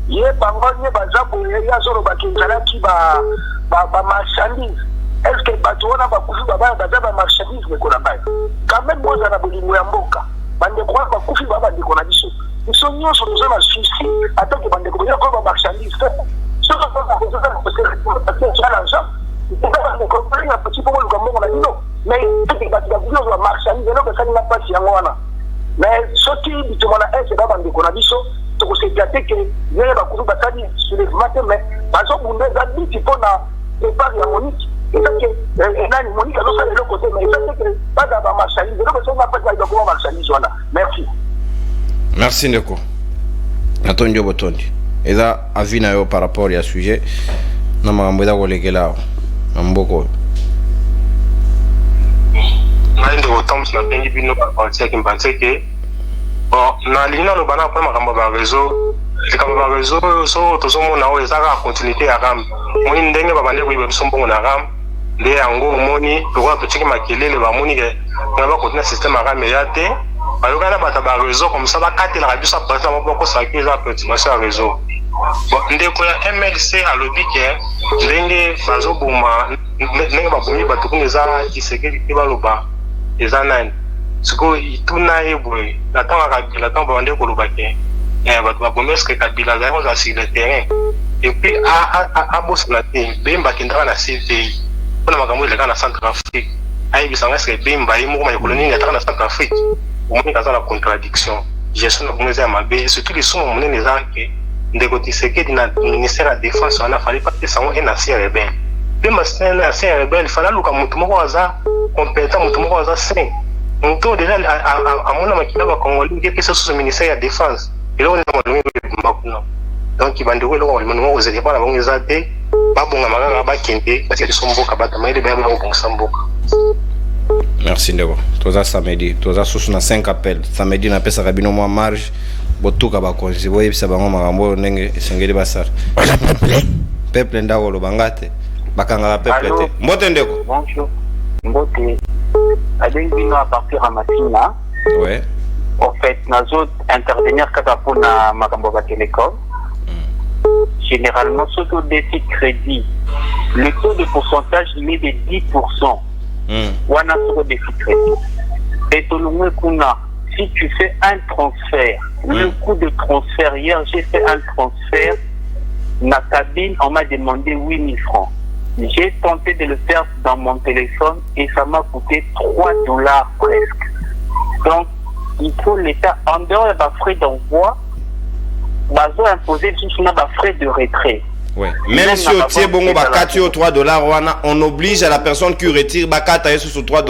ye bango nye bazabu ya zoro bakinzalaki ba marchandise. Est-ce que bato wana bakufi baba baza ba marchandise me kona baye? Quand même boza na bolingo ya mboka. Bande kwa bakufi baba ndiko na biso. Biso nyonso toza na souci atake bande ko ya ko ba marchandise. Ce que ça peut faire parce que ça l'argent. Il faut pas qu'on comprenne un petit peu le gamin na dino. Mais c'est que bato ba biso marchandise no que ça n'a pas si yango. Mais ce qui bitumana est c'est baba ndiko na biso. To se piate que yeye bakufi batadi sur les matins mais parce que bunde za biti pona départ ya Monique. Et ça que nani Monique a ça de l'autre côté mais ça que pas d'aba marchandise donc ça n'a pas de document marchandise voilà. Merci. Merci Ndeko. Antonio Botondi. Eza avina yo par rapport à sujet na mambo ya kolekela mboko. Nande otombe na bengi bino ba penser que mbanteke. Bon, na lina lo bana kwa makambo ba réseau. Les camarades réseau so to somo na o ezaka continuité ya ram. Moni ndenge ba bande ko ibe sombongo na ram. Le yango moni to kwa to chiki makelele ba moni ke na ba continuer système ram ya te. Ba yo kana bata ba réseau comme ça ba katela ka biso ba ba ko sa ki za optimisation ya réseau. Bon, ndeko ya MLC alobi ke ndenge bazo boma ndenge ba bomi ba to kuneza kisekeli ke ba loba eza nani. Siko ituna ebwe la temps ba bande ko loba ke bato babomeske kabila zao za sur le terrain et puis a boss la terre bemba kindra na CV ona makambo ile kana Centrafrique ai bisanga se bemba imo ma koloni ya na Centrafrique omoni kaza na contradiction gestion na bongeza ya mabe surtout les somo monene zake ndeko tiseke dina ministère de défense on a fallu pas que ça on est assez rebelle bemba c'est un assez rebelle fala luka mutu moko waza compétent mutu moko waza sain mutu déjà à mona makina ba congolais que c'est sous ministère de défense. Et là, on est donc, il va nous dire que nous allons pas la bonne zate, pas bon à ma rabat kente, parce que son boca bat, mais il est bien bon sans boca. Merci Ndeko. Toza samedi, toza sous na 5 appels. Samedi na pesa rabino mo marge, botuka ba konzi boye bisa bango makambo ndenge esengeli basara. Peuple ndako lo bangate, bakanga peuple te. Mbote Ndeko. Bonjour. Mbote. Avec bino à partir à Massina. Ouais. En fait, nous allons intervenir pour la télécom. Généralement, sur le déficit crédit, le taux de pourcentage il est de 10%. On a sur le déficit crédit. Et si tu fais un transfert, le coût de transfert, hier j'ai fait un transfert, ma cabine, on m'a demandé 8 000 francs. J'ai tenté de le faire dans mon téléphone et ça m'a coûté $3 presque. Donc, il faut l'État, en dehors des frais d'envoi, imposer juste des frais de retrait. Ouais. Même si on tient bon, $3, on oblige à la personne qui retire bakata sur $3.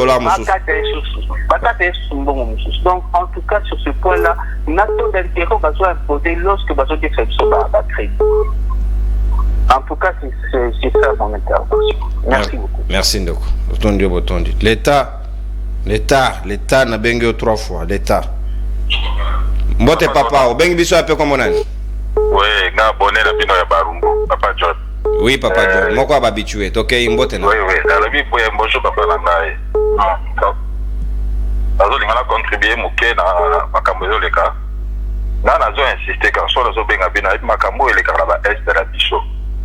Donc, en tout cas, sur ce point-là, notre taux d'intérêt va imposer lorsque vous avez fait ce crédit. En tout cas, c'est ça mon intervention. Merci beaucoup. Merci Ndeko. L'État n'a bengi 3 fois, l'État. Mbote papa, bengi biso ape comme on a. Oui, na bonne la bino ya Barumbo, papa John. Oui, papa John. Moko abitué, toke mbote na. Oui, la vie pour mbocho papa na ngai. Azo lingana contribuer moke na makambo yo leka. Na nazo insister quand so nazo benga bina makambo eleka na ba est de la biso.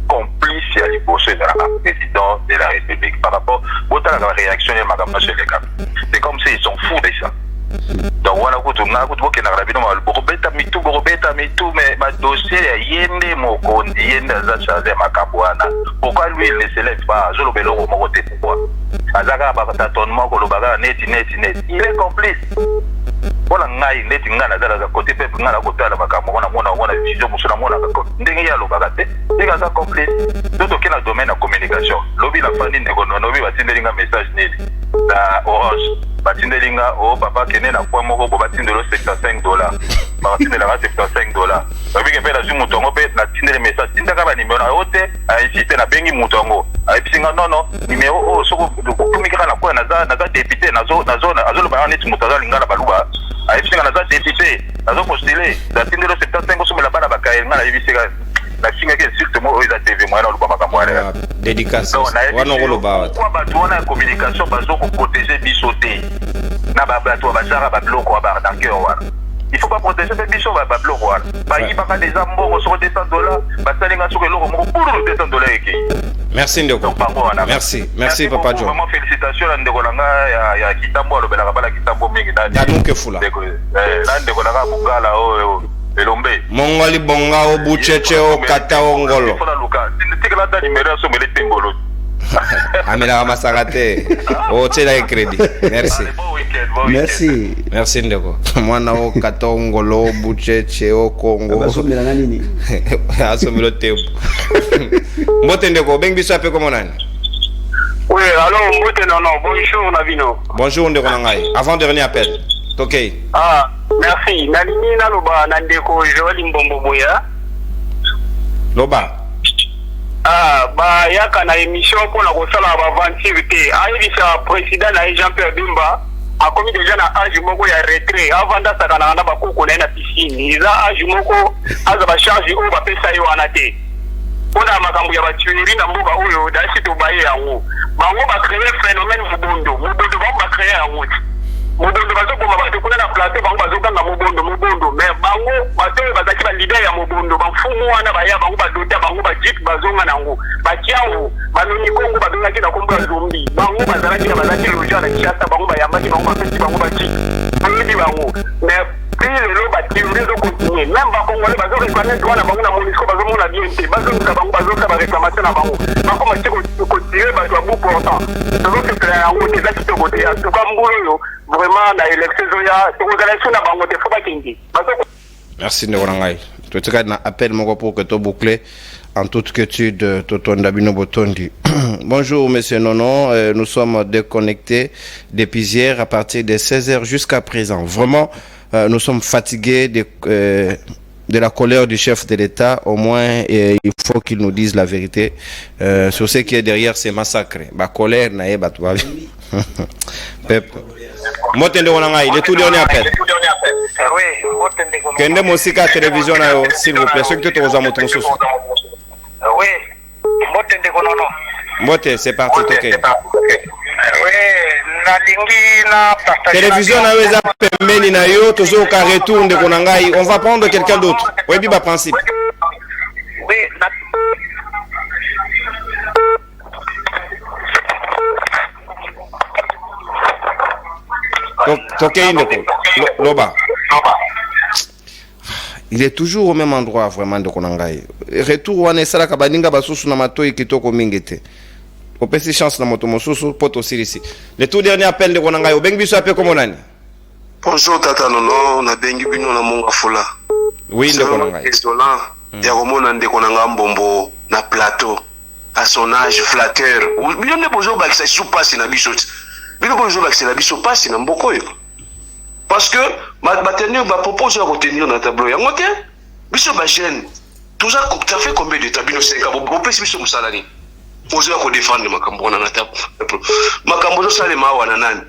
Complice à l'hypothèse de la président de la République par rapport à la réaction de Mme Cheleka. C'est comme s'ils sont fous de ça. Donc, on a écouté, mais ma dossier est pourquoi lui il ne se lève pas? Je le bélo au côté pourquoi? Il est complice. Voilà, il est côté peuple, côté la macabre, on a vision, on a complice. Tout aucun domaine de communication. Lobby la famille de va tirer un message la Orange. Batindelinga oh papa kene na kwa moko bo batindelo $75 batindela $75 babi ke pela zumu tongo pe na tindele message tindaka ba numéro na hote a insisté na bengi mutongo a pisinga non numéro oh soko kumikira na kwa na za député nazo ba neti mutaza lingala baluba a pisinga na za député nazo postuler za tindelo $75 so mela bana bakaye ngala yibiseka la singa ke insulte mo oza TV mo na luba makambo ala dédicace wana ngoloba kwa batu wana communication bazo ko protéger biso te na ba bato bazara ba bloko ba arnaqueur wana il faut pas protéger ces bichons va bablo voilà ba yi pas des ambos sur $200 ba salinga sur le moko pour $200 eke. Merci Ndeko. Merci Papa John. Vraiment félicitations à Ndeko Langa ya Kitambo alobela bala Kitambo mingi nani. Tanuke fula. Ndeko Langa bugala o elombe. Mongoli bonga o bucheche o kata o ngolo. Fona luka. Tikala da numéro so mele tengolo. Amela masarate. O tela crédit. Merci. Merci Ndeko. Mwana o kata o ngolo bucheche o Kongo. Asomela na nini? Asomelo tempo. Mbote Ndeko, bengi biso ape komo nani? Oui, alors Mbote non, bonjour Navino. Bonjour Ndeko Nangai. Avant dernier appel. OK. Ah, merci. Nalini naloba na Ndeko Joël Mbombo Boya. Loba. Ah, ba yaka na émission pour la kosala ba aventure te. Aïbisa président na Jean-Pierre Bemba a commis déjà na âge moko ya retrait avant d'asaka na ba koko na piscine. Iza âge moko aza ba charge o ba pesa yo anate. Ona makambo ya batuerie na mboka oyo dasi to baye yango bango ba créer phénomène mubondo ba créer yango mubondo bazo koma ba dekuna na plateau bango bazo kanga mubondo mais bango bato bazaki ba leader ya mubondo ba mfumu wana ba ya bango ba dota bango ba jip bazonga nango ba kiawo ba noni kongo ba bengaki na kombo ya zombi bango bazalaki na bazaki loja na kiasa bango ba yambaki bango ba pesi bango ba jip bango mais le bâtiment de continuer même ba congolais bazo réclamer droit na bango na monisco bazo mona bien te bazo ka bango bazo ka ba réclamation na bango bako ma tiko continuer ba to important donc que la route est là qui te côté en tout cas mbolo vraiment na élection ya to élection na bango te faut pas kingi bazo. Merci Ndekorangai. Tu te na appel moko pour que to boucler en toute quiétude Totonda Bino Botondi. Bonjour monsieur Nono, nous sommes déconnectés depuis hier à partir de 16h jusqu'à présent. Vraiment nous sommes fatigués de la colère du chef de l'État. Au moins, il faut qu'il nous dise la vérité sur ce qui est derrière ces massacres. La colère, n'a pas tout. Motende Wananga, il est tout dernier appel. Kende Mosika télévision, s'il vous plaît, ceux qui te osent à montrer sous. Oui, Motende Konono. Moté, c'est parti, ok. Oui, nalingi na télévision na weza pembeni na yo toujours ka retour de Konangai, on va prendre quelqu'un d'autre. Oui, biba principe. Oui, Loba. Il est toujours au même endroit vraiment de Konangai. Retour wana sala ka baninga basusu na matoi kitoko mingete. Au PC chance na moto mosusu poto sirisi. Le tout dernier appel de Konangai, au bengi biso appel comme nani? Bonjour Tata Nono, na bengi bino na monga fula. Oui, de Konangai. Désolant, ya komona nde Konanga mbombo na plateau. À son âge flatteur. Bino ne bozo ba kisa sou passe na biso. Bino bozo ba kisa na biso passe na mboko yo. Parce que ma tenir va proposer à retenir dans le tableau. Il y a un biso ba jeune. Tout ça fait combien de temps bino 5 ans. Bon pesi biso musalani. Ozo ko défendre makambo na tableau. Makambo zo sale mawa na nani.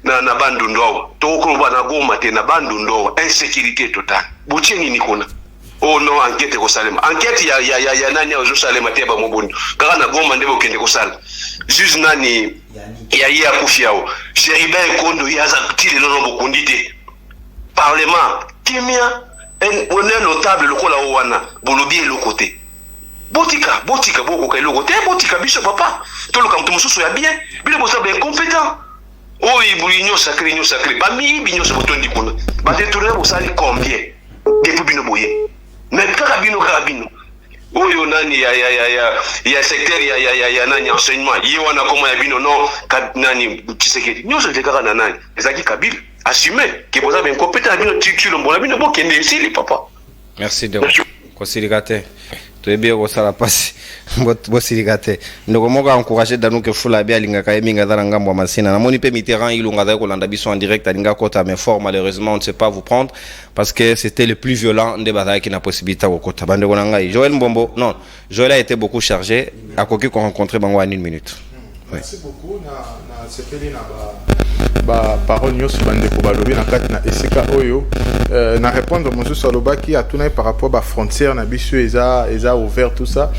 Na bandu ndo. To ko bana goma te na bandu ndo. Insécurité totale. Butie nini kona. Oh non, enquête ko salema. Enquête ya nani ozo salema te ba mobondo. Kaka na goma ndebo kende ko sala. Juste nani ya kufiao. Chéribin Kondo yaza tile lono bokondite. Parlement kimia un notable lokola wana bolobi le côté. Botika boko ka le côté botika biso papa. To lo kam to mususu ya bien. Bile bosa ben compétent. Oh ibulino sacré ba mi binyo so botondi kuna. Ba détourner bosali combien depuis bino boye. Mais karabino. Oyo nani ya secteur ya nani enseignement yi wana koma ya bino non nani Tshisekedi nyoso tekaka na nani ezaki Kabila assumer que vous avez un compétent bino titulo mbona bino bokende ici papa. Merci de kosiligate to bien ko sala passe bosiligate ndoko moka encourager danuke fula bia linga ka eminga za ngambo masina na moni pe Mitterrand ilunga za ko landa biso en direct alinga kota mais fort malheureusement on ne sait pas vous prendre parce que c'était le plus violent de bataille qui n'a possibilité ko kota bande ko ngai Joël Mbombo non Joël a été beaucoup chargé à koki ko rencontrer bango en 1 minute. Merci beaucoup. Na sepeli na ba parole nyos bande ko balobi na kati na esika oyo na répondre monsieur Salobaki a tourné par rapport à frontière na biso eza ouvert tout ça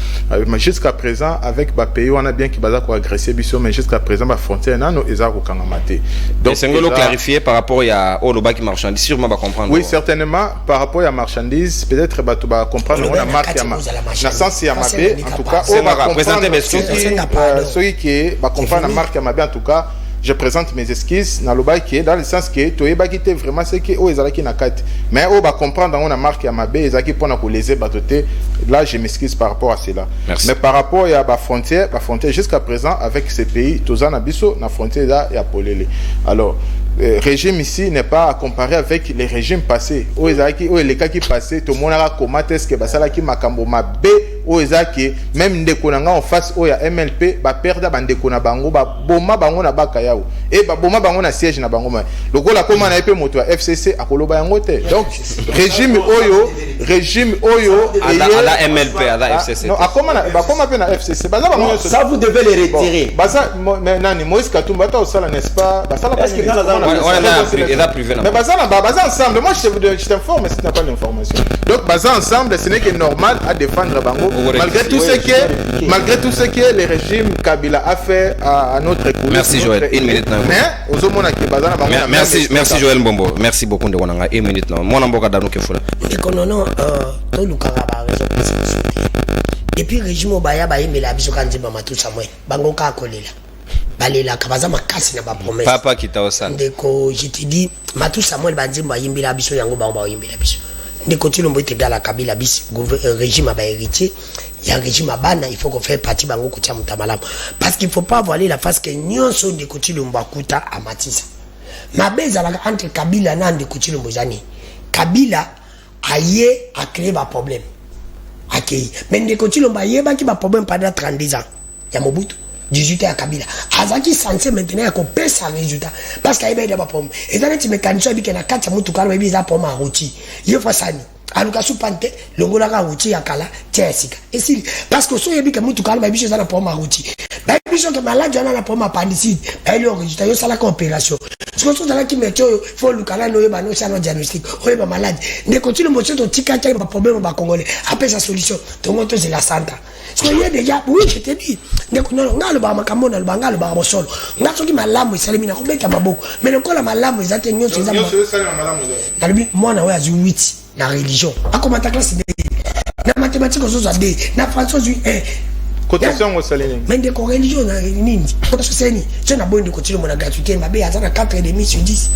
mais jusqu'à présent avec ba pays on a bien qui baza ko agresser biso mais jusqu'à présent ba frontière nano eza ko kangamate. Donc c'est ngolo clarifier par rapport à Olobaki marchandise sûrement va comprendre. Oui, certainement par rapport à marchandise peut-être ba to ba comprendre on a marque ya na sens ya mabe en tout cas on va présenter mes ceux qui va comprendre la marque Amabe en tout cas je présente mes esquisses dans le bail qui est dans le sens que tu es bagité vraiment c'est que oh ezalaki na kati mais on va comprendre on a marque Amabe ezaki pour na ko léser batoté là je m'excuse par rapport à cela. Merci. Mais par rapport à la frontière jusqu'à présent avec ces pays tozana biso na frontière là ya polele alors régime ici n'est pas à comparer avec les régimes passés. Où les cas qui passaient, tout le monde a comment est-ce que basala qui makambo ma B où ezaki même ndekonanga en face où ya MLP ba perdre bandekona bango ba boma bango na bakayao et ba boma bango na siège na bango ma lokola comment na epé moto FCC akoloba yango te donc régime oyo ala MLP ala FCC non akoma ba koma pe na FCC baza bango ça vous devez les retirer baza nani Moïse Katumba ta osala n'est-ce pas basala parce que mais baza ensemble moi je t'informe si tu n'as pas l'information donc baza ensemble ce n'est que normal à défendre bango malgré tout ce que le régime Kabila a fait à notre économie. Merci Joël, une minute là. Merci Joël Mbombo, merci beaucoup de Wananga, une minute là. Mon amboka dano kefula. Non, to lukanga ba raison depuis régime Obaya ba yemela biso kanzi ba matusa mwe bango ka kolela balela kabaza makasi na ba promesse papa kitaosa ndeko je te dis matusa mwe ba nzimba yimbila biso yango ba yimbila biso ndeko Tshilombo etegala Kabila bis régime ba héritier il y a un régime à Bana, il faut qu'on fasse partie bango kutia mutamalam parce qu'il faut pas voiler la face que nyonso ndeko Tshilombo akuta à Matissa mabeza la entre Kabila na ndeko Tshilombo zani Kabila aye a créé un problème accueilli mais ndeko Tshilombo aye ba ki ba problème pendant 30 ans ya Mobutu 18 ans à Kabila azaki censé maintenant qu'on paie sa résultat parce qu'il y a des problèmes et dans les mécanismes il y a 4 mutuka ba biza pour ma roti il faut ça aluka supante longola ka roti ya kala tiesika et si parce que so yebi ka mutuka ba biso za pour ma roti ba biso que malade na pour ma appendicite ba le résultat yo sala ka opération ce que so za ki meto faut lukala no yeba no sala diagnostic o yeba malade ne continue mo to tika tika ba problème ba congolais après sa solution to moto c'est la santa ce que y a déjà oui je te dis ne kono ngalo ba makambo na ba ngalo ba bosolo ngaso ki malamu isalemi na kubeta maboko mais le kola malamu ezate nyonso ezama nalibi mwana wa azu 8 la religion a comment ta classe de na mathématiques aux autres na français cotation au salini mais de religion na nini cotation c'est ni je na bonne de continuer mon gratuité ma be azana 4,5 sur 10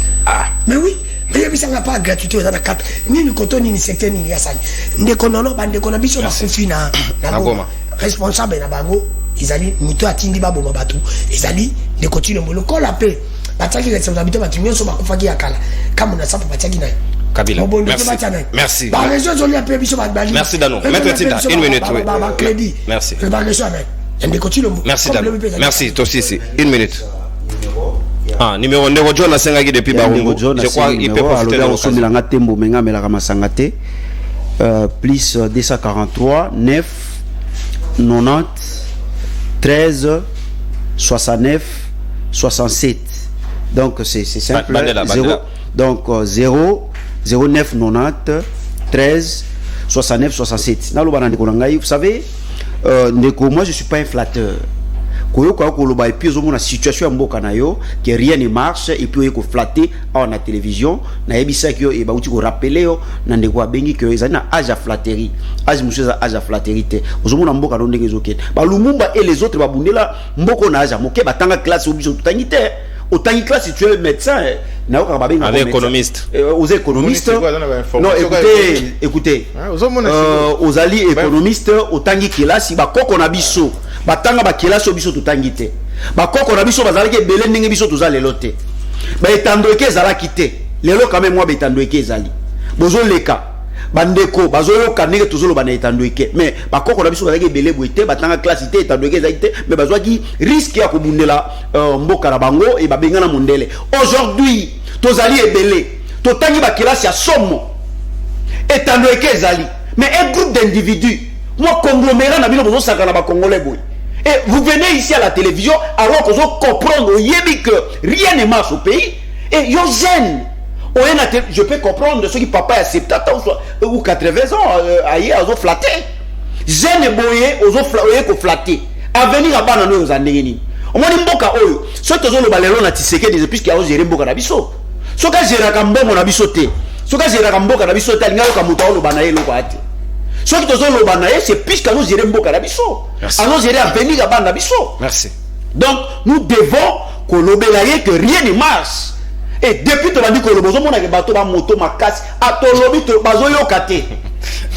mais oui mais il y a pas gratuité azana 4 ni coton ni secteur ni yasani ndeko nono bande kona biso na kufi na ngoma responsable na bango izali muto atindi babo mabatu izali de continuer mon local appel bataki responsabilité batinyo so bakufaki yakala kama na sapo bataki na Kabila. Merci. Merci Dano. Maintenant, une minute. Oui. Merci. Merci Dano. Merci, toi aussi. Une minute. Ah, numéro Ndeko John a sengaki depuis Barongo. Je crois qu'il peut profiter de l'occasion. Plus 243 9 90 13 69 67. Donc c'est simple. Donc 0 09 90 13 69 67. Vous savez, moi je suis pas un flatteur. Et puis la situation que rien ne marche et puis il faut flatter à la télévision. Il faut rappeler que les âge à flatterie. Âge à flatterie. Lumumba et les autres classe autant que classe si tu es médecin avec économiste aux économistes non écoutez aux alliés économistes autant que classe ba koko na biso batanga ba classe biso tutangi te ba koko na biso bazali ke belé ndenge biso tuzale lote ba etando ke zala kité lelo quand même moi ba etando ke zali bozo leka bandeko bazolo kanike tozolo bana etando ke mais ba koko na biso bazali ke belé boité batanga classe te etando ke zali te mais bazwa ki risque ya kobundela mboka na bango et ba bengana mondele aujourd'hui tozali ebelé totangi ba classe ya somo etando ke zali mais un groupe d'individus moi conglomérat na bino bozo saka na ba congolais boy Et vous venez ici à la télévision alors que vous comprenez que rien ne marche au pays. Et yo jeune, je peux comprendre ceux qui papa a 70 ans ou 80 ans ailleurs ils ont flatté. Jeune boye ils ont flatté. Avenir à bana nous en ndengeni. On m'a dit mboka oyo. Ceux qui ont le balelo na tiseke des puisqu'ils ont géré mboka na biso. Ceux qui géré kambo na biso te. Ceux qui géré mboka na biso te ngalo kamuta lo bana yelo kwa ate. Ceux qui ont le bana c'est puisqu'ils ont géré mboka na biso. Allons gérer avenir à bana biso. Merci. Donc nous devons kolobelaye que rien ne marche. Et depuis que tu as dit que le besoin de bateau va moto ma casse à ton lobby tu bazo yo kate.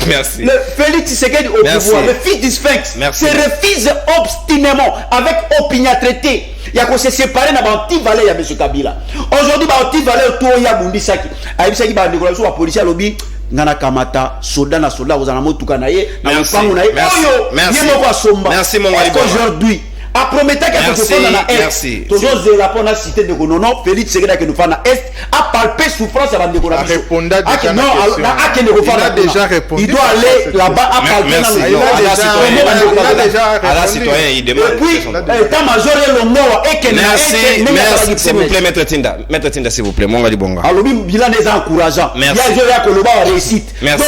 Merci. Le Félix Tshisekedi au pouvoir, le fils du Sphinx, se refuse obstinément avec opiniâtreté. Il y a qu'on s'est séparé dans l'anti-valais ya M. Kabila. Aujourd'hui l'anti-valais tout ya bundisaki. Aibisaki ba décoration à policier lobby ngana kamata soda na soda vous en motuka na ye na mpango na ye. Merci mon gars. Aujourd'hui a prometté que tu fais dans la Est. Toujours de la pour la cité de Gonono, Félix Tshisekedi que nous faisons dans Est, a palpé souffrance avant de décoration. Il a déjà répondu. Il doit aller là-bas à palper dans le à la citoyen, il demande. Et puis, état-major est le mot et que merci, s'il vous plaît, Maître Tinda, s'il vous plaît, mon gars bonga. Alors, le bilan est encourageant. Il y a déjà que le bas réussite. Merci.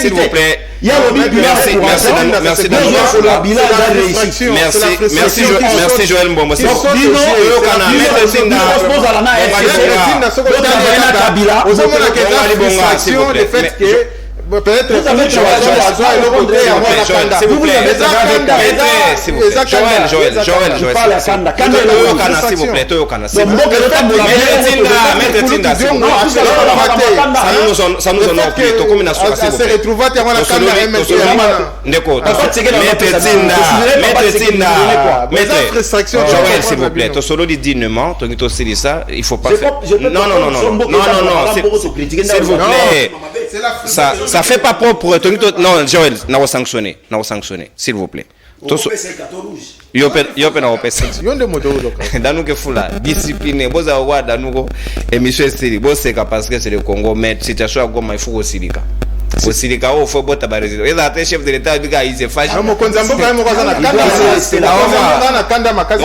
S'il vous plaît. Il y a le bilan. Merci. Merci Joël Mbombo. Peut-être il faut pas faire. Non, s'il vous plaît. Ça fait pas propre. Non, Joël, n'a sanctionné, s'il vous plaît. Yo pe na opesa. Danu ke fula discipline boza wa danu émission style boseka parce que c'est le Congo mais situation Goma il faut osilika. Osilika o faut bota ba résident. Et là chef de l'état biga il se fâche. Mo konzambo ka mo kwa sana kanda. C'est la kanda makazi.